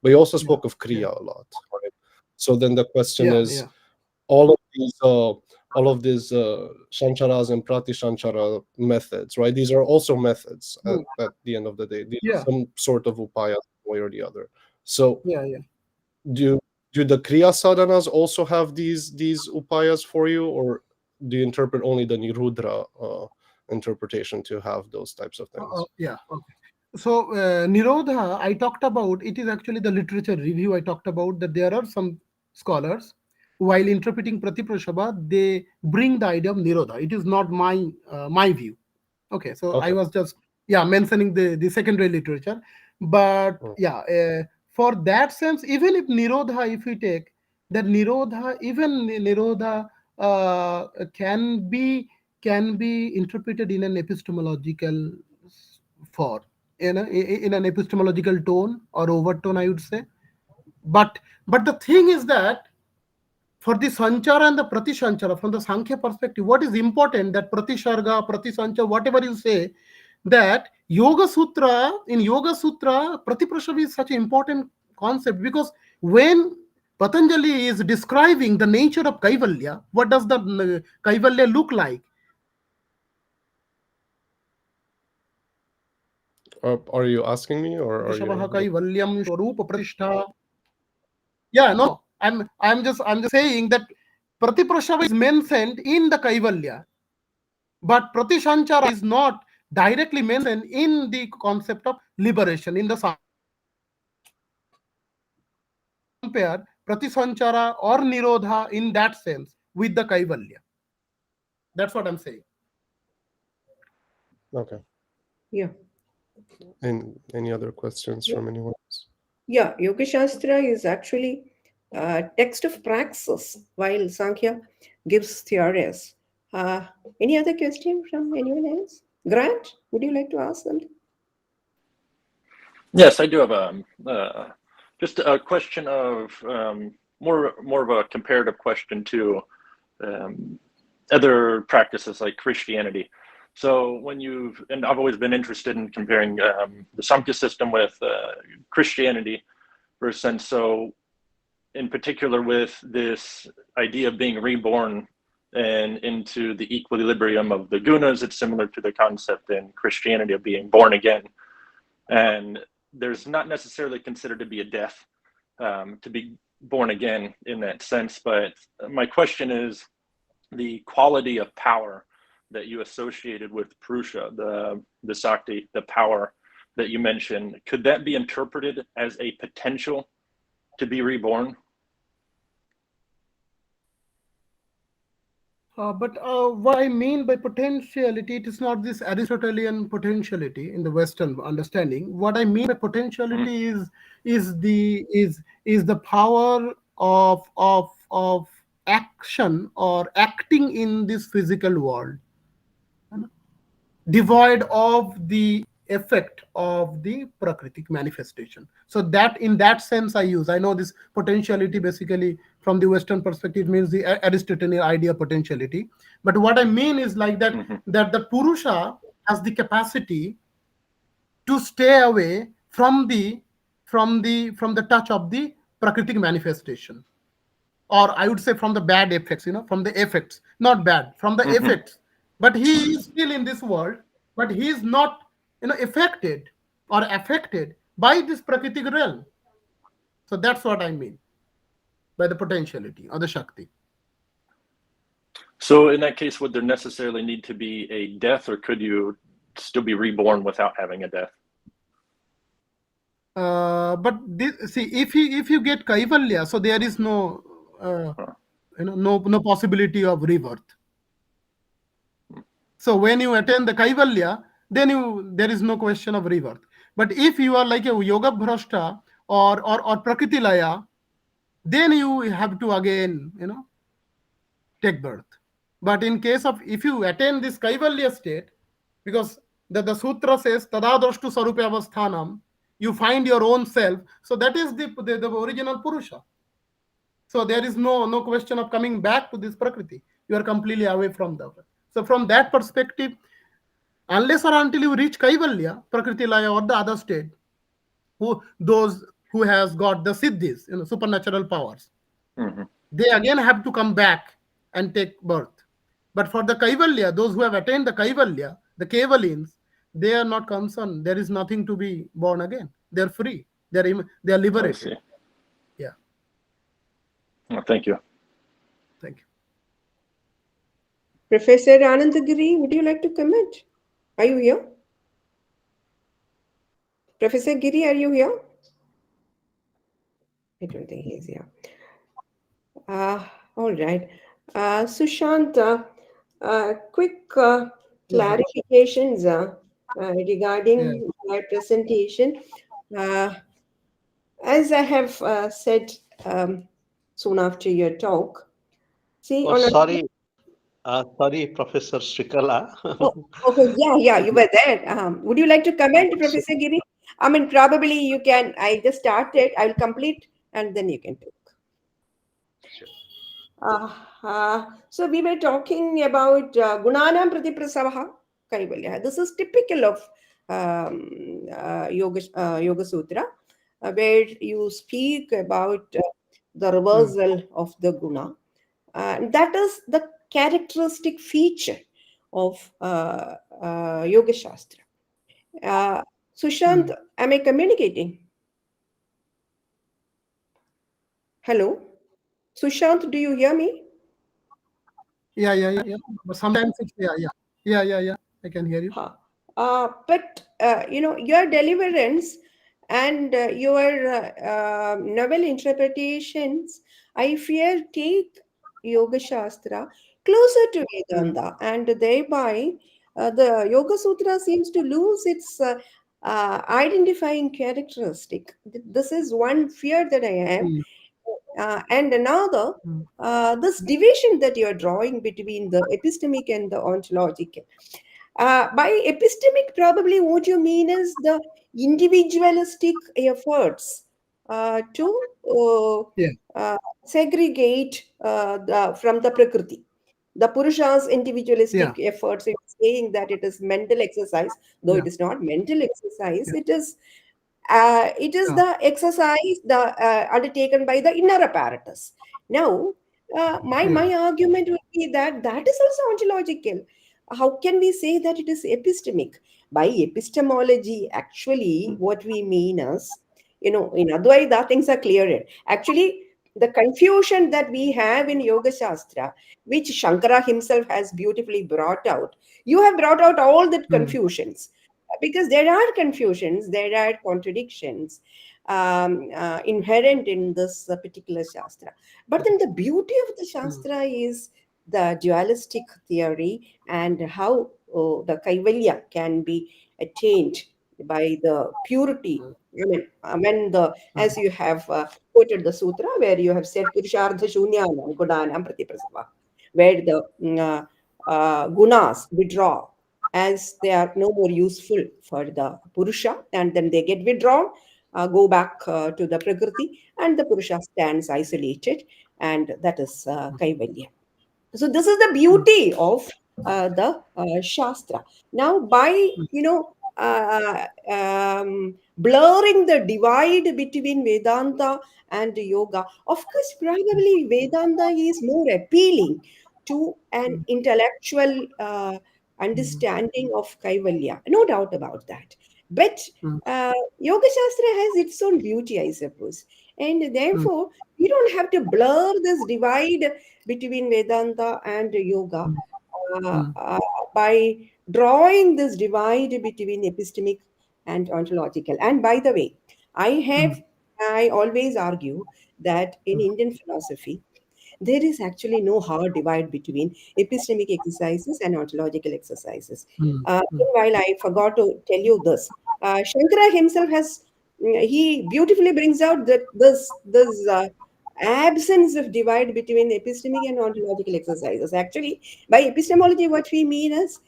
E: But you also spoke of kriya a lot, right? So then the question is, all of these all of these shancharas and pratishanchara methods, right? These are also methods at the end of the day. These are some sort of upaya, one way or the other. So do the kriya sadhanas also have these upayas for you, or do you interpret only the nirudra interpretation to have those types of things?
C: Okay. So Nirodha, I talked about, it is actually the literature review. I talked about that there are some scholars, while interpreting Pratiprasava, they bring the idea of Nirodha. It is not my view. Okay, so I was just mentioning the secondary literature, but for that sense, even if Nirodha, if we take that Nirodha, even Nirodha can be interpreted in an epistemological form, in an epistemological tone or overtone, I would say. But the thing is that for the sanchara and the pratishanchara, from the Sankhya perspective, what is important, that pratisharga, pratisanchara, whatever you say, that Yoga Sutra, in Yoga Sutra, Pratiprasava is such an important concept, because when Patanjali is describing the nature of Kaivalya, what does the Kaivalya look like?
E: Are you asking me, or are you?
C: No, I'm just saying that Pratiprasava is mentioned in the Kaivalya, but Pratishanchara is not directly mentioned in the concept of liberation. In the compare Pratisanchara or Nirodha in that sense with the Kaivalya. That's what I'm saying.
E: Okay.
D: Yeah.
E: And any other questions from anyone else?
D: Yeah, Yoga Shastra is actually a text of praxis, while Sankhya gives theories. Any other question from anyone else? Grant, would you like to ask something?
F: Yes, I do have just a question of more of a comparative question to other practices like Christianity. So and I've always been interested in comparing the Samkhya system with Christianity versus, so in particular with this idea of being reborn and into the equilibrium of the gunas. It's similar to the concept in Christianity of being born again. And there's not necessarily considered to be a death to be born again in that sense. But my question is the quality of power that you associated with Purusha, the Sakti, the power that you mentioned, could that be interpreted as a potential to be reborn?
C: But what I mean by potentiality, it is not this Aristotelian potentiality in the Western understanding. What I mean by potentiality is the power of action or acting in this physical world, devoid of the effect of the prakritic manifestation. So that, in that sense, I know this potentiality basically from the Western perspective means the Aristotelian idea of potentiality. But what I mean is like that, that the Purusha has the capacity to stay away from the touch of the prakritic manifestation, or I would say from the bad effects, from the effects, not bad, from the effects. But he is still in this world, but he is not, affected by this Prakritic realm. So that's what I mean by the potentiality or the Shakti.
F: So in that case, would there necessarily need to be a death, or could you still be reborn without having a death?
C: But see, if you get Kaivalya, so there is no no possibility of rebirth. So when you attain the Kaivalya, then there is no question of rebirth. But if you are like a Yoga Bhrashta or Prakriti Laya, then you have to again, take birth. But in case of, if you attain this Kaivalya state, because the sutra says Tadadrashtu Sarupe Avasthanam, you find your own self. So that is the original Purusha. So there is no question of coming back to this Prakriti. You are completely away from that. So from that perspective, unless or until you reach Kaivalya, Prakriti Laya or the other state, those who has got the siddhis, supernatural powers, they again have to come back and take birth. But for the Kaivalya, those who have attained the Kaivalya, the Kevalins, they are not concerned. There is nothing to be born again. They are free. They are
F: I
C: liberated.
F: see.
C: Yeah.
F: Well, thank you.
C: Thank you.
D: Professor Anandagiri, would you like to comment? Are you here? Professor Giri, are you here? I don't think he's here. All right. Sushant, quick clarifications
C: Yeah.
D: regarding my presentation. As I have said soon after your talk, see
G: Oh,
D: on a
G: sorry, Professor Srikala.
D: yeah, you were there. Would you like to comment,
G: So,
D: Professor Giri? I mean, probably you can. I just started. I will complete, and then you can talk.
G: sure.
D: So we were talking about Gunanam Pratiprasava Kaivalya. This is typical of Yoga Sutra, where you speak about the reversal of the guna. That is the characteristic feature of Yoga Shastra. Uh, Sushant, am I communicating? Hello? Sushant, do you hear me?
C: Yeah. But sometimes it's, yeah. I can hear you.
D: Huh. But your deliverance and your novel interpretations, I fear, take Yoga Shastra closer to Vedanta, and thereby the Yoga Sutra seems to lose its identifying characteristic. This is one fear that I have. And another, this division that you're drawing between the epistemic and the ontological. By epistemic, probably what you mean is the individualistic efforts to
C: Yeah.
D: segregate from the Prakriti. The Purusha's
C: Yeah.
D: individualistic efforts in saying that it is mental exercise, though
C: Yeah.
D: it is not mental exercise,
C: Yeah.
D: it is
C: Yeah.
D: the exercise undertaken by the inner apparatus. Now, my argument would be that that is also ontological. How can we say that it is epistemic? By epistemology, actually, what we mean is, in Advaita, things are clearer. Actually, the confusion that we have in Yoga Shastra, which Shankara himself has beautifully brought out, you have brought out all the confusions because there are confusions, there are contradictions inherent in this particular Shastra. But then the beauty of the Shastra is the dualistic theory and how the Kaivalya can be attained by the purity. I mean, as you have quoted the sutra where you have said Purushartha Shunyanam Gunanam Pratiprasava, where the gunas withdraw as they are no more useful for the Purusha, and then they get withdrawn, go back to the Prakriti, and the Purusha stands isolated, and that is Kaivalya. So this is the beauty of the Shastra. Now, by blurring the divide between Vedanta and Yoga, of course, probably Vedanta is more appealing to an intellectual understanding of Kaivalya. No doubt about that. But Yoga Shastra has its own beauty, I suppose. And therefore, we don't have to blur this divide between Vedanta and Yoga by drawing this divide between epistemic and ontological. And by the way, I always argue that in Indian philosophy, there is actually no hard divide between epistemic exercises and ontological exercises. Meanwhile, I forgot to tell you this. Shankara himself he beautifully brings out that this absence of divide between epistemic and ontological exercises. Actually, by epistemology, what we mean is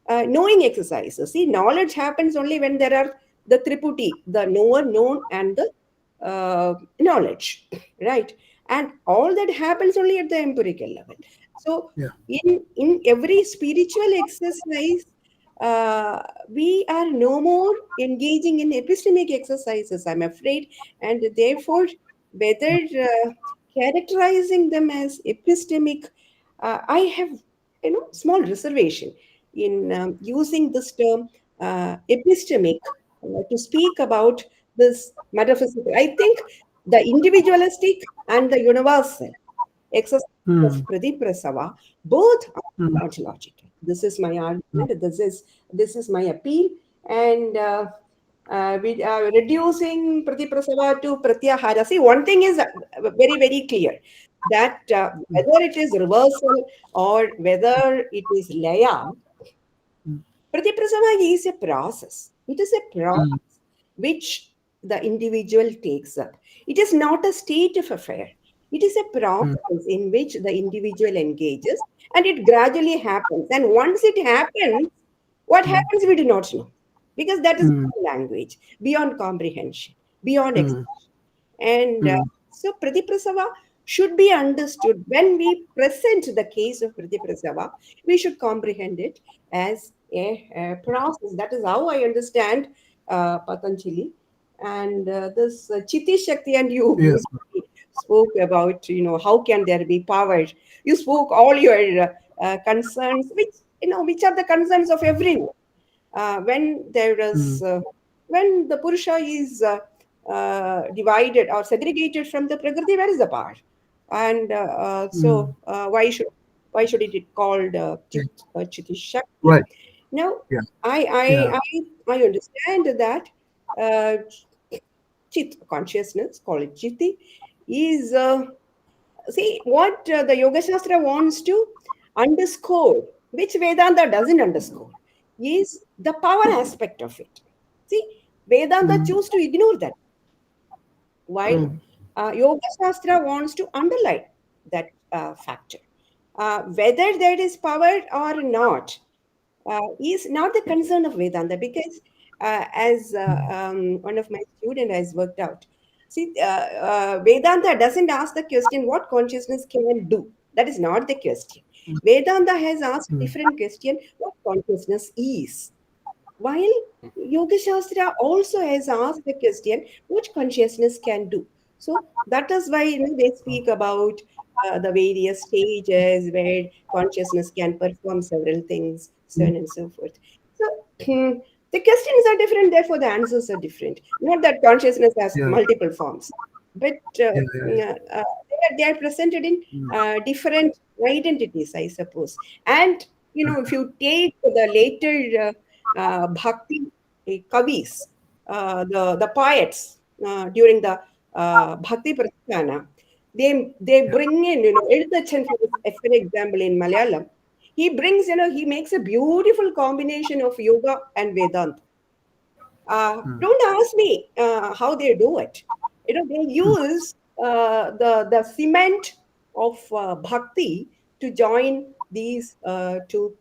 D: knowing exercises. See, knowledge happens only when there are the triputi, the knower, known, and the knowledge, right? And all that happens only at the empirical level. So,
C: Yeah.
D: in every spiritual exercise, we are no more engaging in epistemic exercises, I'm afraid, and therefore, whether characterizing them as epistemic, I have small reservation in using this term epistemic to speak about this metaphysical. I think the individualistic and the universal exercise of
C: mm,
D: Pratiprasava both are
C: mm,
D: not logical. This is my argument. This is my appeal, and with reducing Pratiprasava to Pratyahara. See, one thing is very, very clear that whether it is reversal or whether it is laya,
C: mm,
D: Pratiprasava is a process. It is a
C: mm,
D: process which the individual takes up. It is not a state of affair. It is a
C: mm,
D: process in which the individual engages and it gradually happens. And once it happens, what
C: mm,
D: happens we do not know because that is
C: mm,
D: beyond language, beyond comprehension, beyond
C: mm,
D: expression. And
C: mm.
D: so Pratiprasava should be understood. When we present the case of Pratiprasava, we should comprehend it as a process. That is how I understand Patanjali. And this Chitti Shakti, and you
C: Yes.
D: beautifully spoke about, how can there be power. You spoke all your concerns, which are the concerns of everyone. When there is,
C: Mm,
D: when the Purusha is divided or segregated from the Prakriti, where is the power? And
C: mm.
D: why should it be called
C: Yeah.
D: Chitti Shakti?
C: Right.
D: Now,
C: Yeah.
D: I
C: Yeah.
D: I I understand that uh, Chit consciousness, call it Chitti, is see what the Yoga Shastra wants to underscore, which Vedanta doesn't underscore, is the power aspect of it. See, Vedanta
C: Mm,
D: choose to ignore that, while
C: mm,
D: Yoga Shastra wants to underline that factor. Whether there is power or not is not the concern of Vedanta because, as
C: mm,
D: one of my students has worked out, see, Vedanta doesn't ask the question what consciousness can do. That is not the question. Vedanta has asked a
C: mm.
D: different question what consciousness is. While Yoga Shastra also has asked the question what consciousness can do. So that is why they speak about the various stages where consciousness can perform several things, so on and so forth. So the questions are different, therefore the answers are different. Not that consciousness has
C: Yeah.
D: multiple forms, but
C: Yeah. Yeah.
D: they are presented in
C: Mm,
D: different identities, I suppose. And if you take the later bhakti kavis, the poets during the bhakti prasthana, they bring in, Edutachan, for example, in Malayalam, he brings, he makes a beautiful combination of yoga and Vedanta.
C: mm,
D: Don't ask me how they do it. They
C: mm,
D: use the cement of bhakti to join these two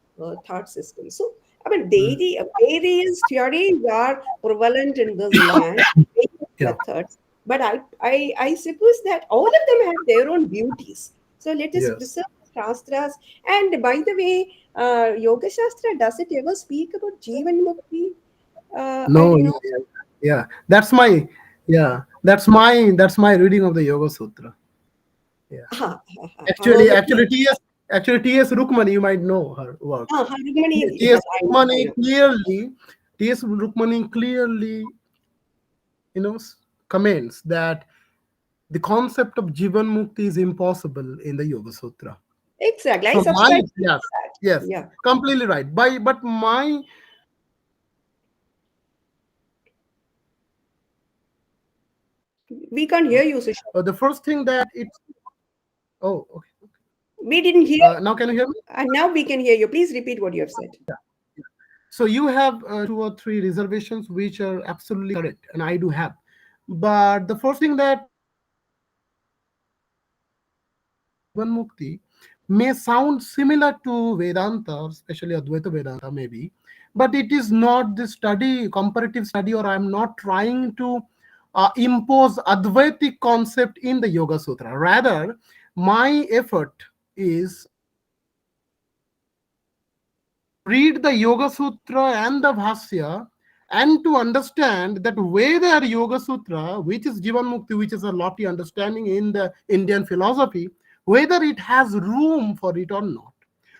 D: thought systems. So, I mean,
C: mm.
D: various theories are prevalent in this land, various
C: Yeah.
D: methods. But I suppose that all of them have their own beauties. So let us
C: Yes.
D: preserve Shastras. And by the way, Yoga Shastra, does it ever speak about Jivan Mukti? I
C: No.
D: don't
C: Yeah.
D: know.
C: Yeah. Yeah. That's my. Yeah. That's my reading of the Yoga Sutra. Yeah. Actually,
D: Okay.
C: actually, T.S. Rukmani, you might know her work.
D: Rukmani,
C: T.S.
D: yes, I know, I
C: Rukmani
D: know.
C: clearly, T.S. Rukmani clearly, comments that the concept of Jivan Mukti is impossible in the Yoga Sutra.
D: Exactly. I
C: So my
D: subscribe to
C: yes,
D: that.
C: yes,
D: Yeah.
C: completely right. But my
D: We can't hear you, Susha.
C: the first thing that it's oh okay.
D: We didn't hear.
C: Now can you hear me?
D: And now we can hear you. Please repeat what you have said.
C: So you have two or three reservations which are absolutely correct, and I do have. But the first thing that Jivan Mukti may sound similar to Vedanta, especially Advaita Vedanta, maybe, but it is not the study, comparative study, or I'm not trying to impose Advaitic concept in the Yoga Sutra. Rather, my effort is read the Yoga Sutra and the Bhasya and to understand that whether Yoga Sutra, which is Jivan Mukti, which is a lofty understanding in the Indian philosophy, whether it has room for it or not.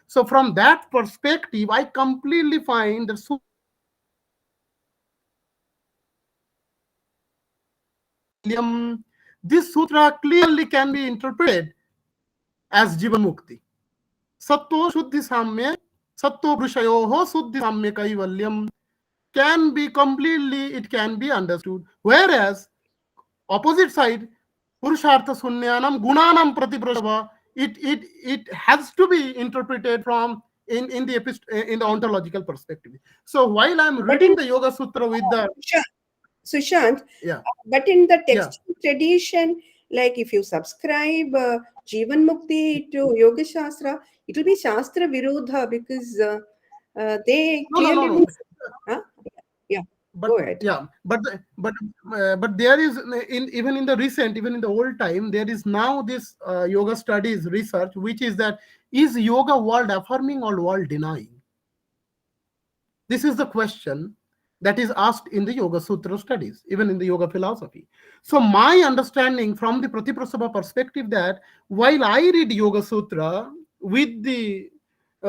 C: So from that perspective, I completely find that this sutra clearly can be interpreted as Jivan Mukti. Satto Shuddhi Samya, Satto Prushayoho Suddhi Samya Kaivalyam can be completely, it can be understood. Whereas opposite side, Purushartha Sunyanam Gunanam Pratiprasava, it has to be interpreted from in the ontological perspective. So while I'm
D: But
C: reading the Yoga Sutra with the
D: Sushant,
C: yeah
D: but in the
C: yeah
D: textual tradition, like if you subscribe Jivan Mukti to Yoga Shastra, it will be Shastra Virodha because they clearly
C: no.
D: huh? Yeah,
C: But
D: go ahead.
C: yeah, but there is in even in the recent, even in the old time, there is now this yoga studies research, which is that is yoga world affirming or world denying? This is the question that is asked in the Yoga Sutra studies, even in the yoga philosophy. So my understanding from the Pratiprasava perspective that while I read Yoga Sutra with the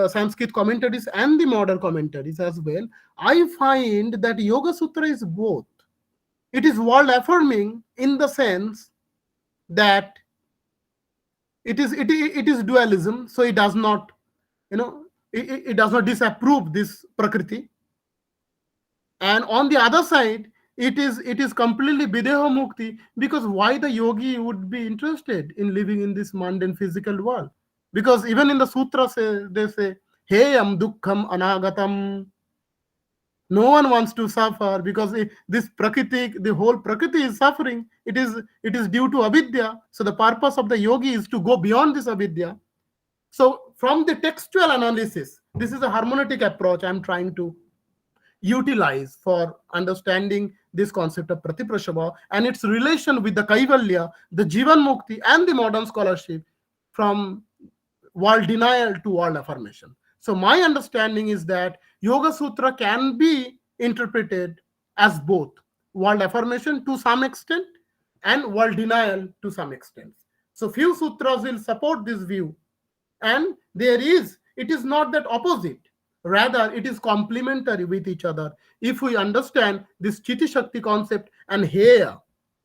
C: Sanskrit commentaries and the modern commentaries as well, I find that Yoga Sutra is both. It is world affirming in the sense that it is dualism, so it does not, it does not disapprove this prakriti, and on the other side it is completely videha mukti, because why the yogi would be interested in living in this mundane physical world? Because even in the sutra they say heyam dukkham anagatam, no one wants to suffer, because this prakriti, the whole prakriti is suffering. It is due to avidya. So the purpose of the yogi is to go beyond this avidya. So from the textual analysis, this is a hermeneutic approach I'm trying to utilize for understanding this concept of Pratiprasava and its relation with the Kaivalya, the Jivan Mukti, and the modern scholarship from world denial to world affirmation. So my understanding is that Yoga Sutra can be interpreted as both world affirmation to some extent and world denial to some extent. So few sutras will support this view, and it is not that opposite, rather it is complementary with each other. If we understand this Chiti Shakti concept and Heya,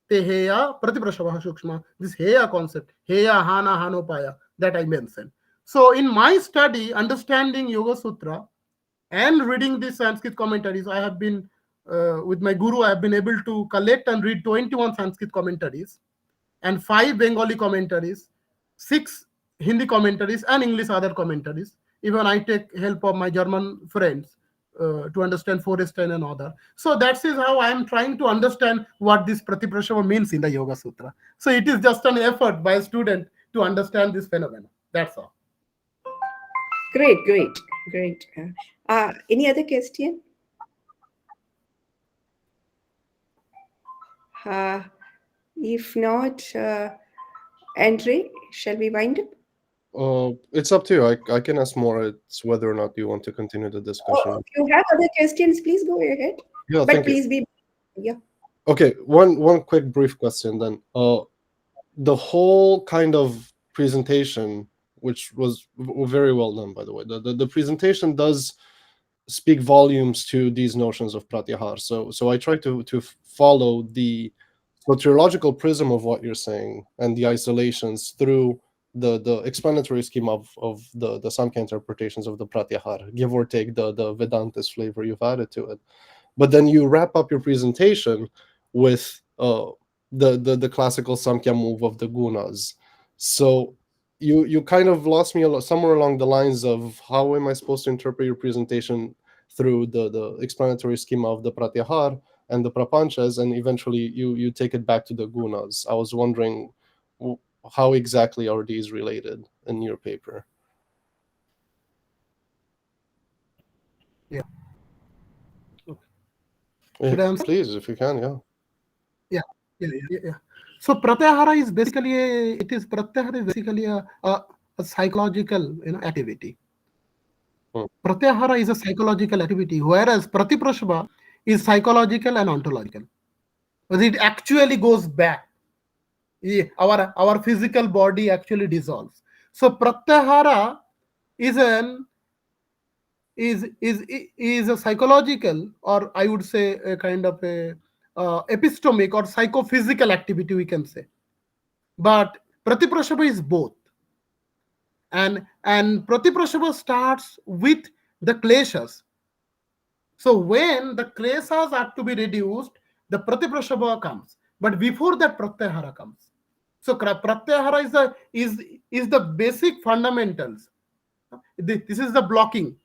C: te Heya Pratiprasava Sukshma, this Heya concept, Heya Hana Hanopaya that I mentioned. So in my study, understanding Yoga Sutra and reading the Sanskrit commentaries, I have been with my guru, I have been able to collect and read 21 Sanskrit commentaries and 5 Bengali commentaries, 6 Hindi commentaries, and English other commentaries. Even I take help of my German friends to understand Forrester and other. So that is how I am trying to understand what this Pratiprasava means in the Yoga Sutra. So it is just an effort by a student to understand this phenomenon. That's all.
D: Great. Any other question? If not, Andre, shall we wind up?
E: It's up to you. I can ask more. It's whether or not you want to continue the discussion.
D: If you have other questions, please go ahead.
E: Yeah,
D: But
E: thank you.
D: please be, yeah.
E: Okay, one quick brief question then. The whole kind of presentation, which was very well done, by the way, the presentation does speak volumes to these notions of pratyahar. So I try to follow the soteriological prism of what you're saying and the isolations through the explanatory scheme of the Samkhya interpretations of the pratyahar, give or take the Vedantist flavor you've added to it. But then you wrap up your presentation with the classical Samkhya move of the gunas. So you kind of lost me somewhere along the lines of how am I supposed to interpret your presentation through the explanatory schema of the pratyahar and the prapanchas, and eventually you take it back to the gunas. I was wondering how exactly are these related in your paper?
C: Yeah.
E: Yeah,
C: Should I answer?
E: please, if you can, yeah.
C: Yeah. So pratyahara is basically a psychological activity. Pratyahara is a psychological activity, whereas Pratiprasava is psychological and ontological. Because it actually goes back. Our physical body actually dissolves. So Pratyahara is a psychological, or I would say a kind of a epistemic or psychophysical activity, we can say. But Pratiprasava is both. And Pratiprasava starts with the kleshas. So when the kleshas are to be reduced, the Pratiprasava comes. But before that, Pratyahara comes. So Pratyahara is the basic fundamentals. This is the blocking,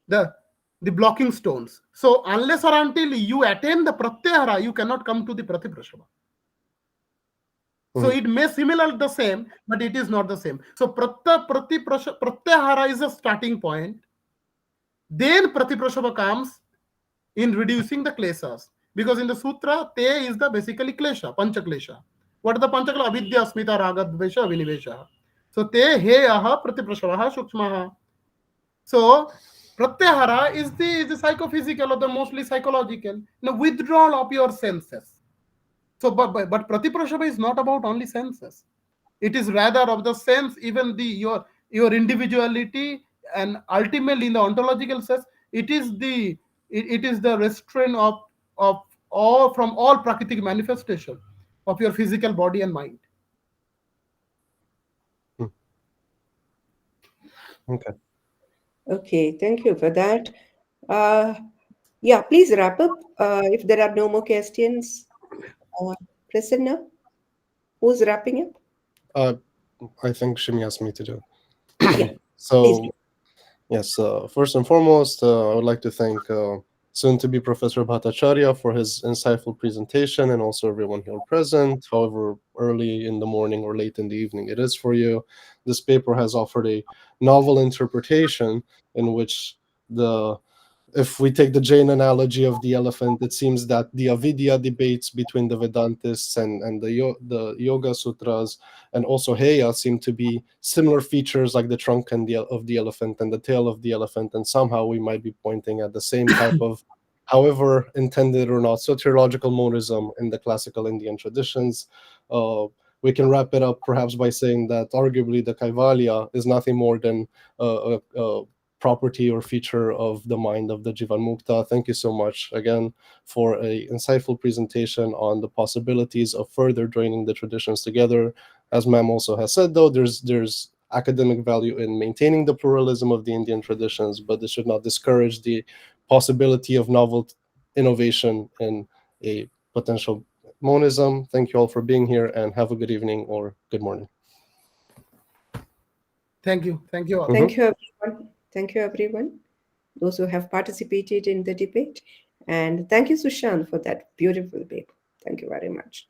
C: the blocking stones. So unless or until you attain the Pratyahara, you cannot come to the Pratiprasava. So it may similar the same, but it is not the same. So Pratyahara is a starting point. Then Pratiprasava comes in reducing the kleshas. Because in the sutra, te is the basically klesha, pancha klesha. What are the pancha klesha? Avidya, asmita, raga, dvesha, vinivesha. So te, he, aha, pratiprasavaha, sukshmaha. So Pratyahara is the psychophysical or the mostly psychological. Now withdrawal of your senses. So but Pratiprasava is not about only senses. It is rather of the sense, even your individuality, and ultimately in the ontological sense, it is the restraint of all from all prakritic manifestation of your physical body and mind.
E: Okay.
D: Okay, thank you for that. Yeah, please wrap up if there are no more questions. Prasanna, who's wrapping up?
E: I think Shimi asked me to do.
D: Yeah, please
E: So
D: do.
E: yes, first and foremost, I would like to thank soon-to-be Professor Bhattacharya for his insightful presentation, and also everyone here present, however early in the morning or late in the evening it is for you. This paper has offered a novel interpretation in which if we take the Jain analogy of the elephant, it seems that the avidya debates between the Vedantists and the Yoga Sutras and also Heya seem to be similar features, like the trunk of the elephant and the tail of the elephant, and somehow we might be pointing at the same type of, however intended or not, soteriological monism in the classical Indian traditions. We can wrap it up perhaps by saying that arguably the Kaivalya is nothing more than a property or feature of the mind of the Jivan Mukta. Thank you so much again for an insightful presentation on the possibilities of further joining the traditions together. As ma'am also has said, though, there's academic value in maintaining the pluralism of the Indian traditions, but this should not discourage the possibility of novel innovation in a potential monism. Thank you all for being here, and have a good evening or good morning.
C: Thank you all.
D: Thank you, everyone. Thank you, everyone, those who have participated in the debate. And thank you, Sushant, for that beautiful paper. Thank you very much.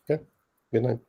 E: Okay, good night.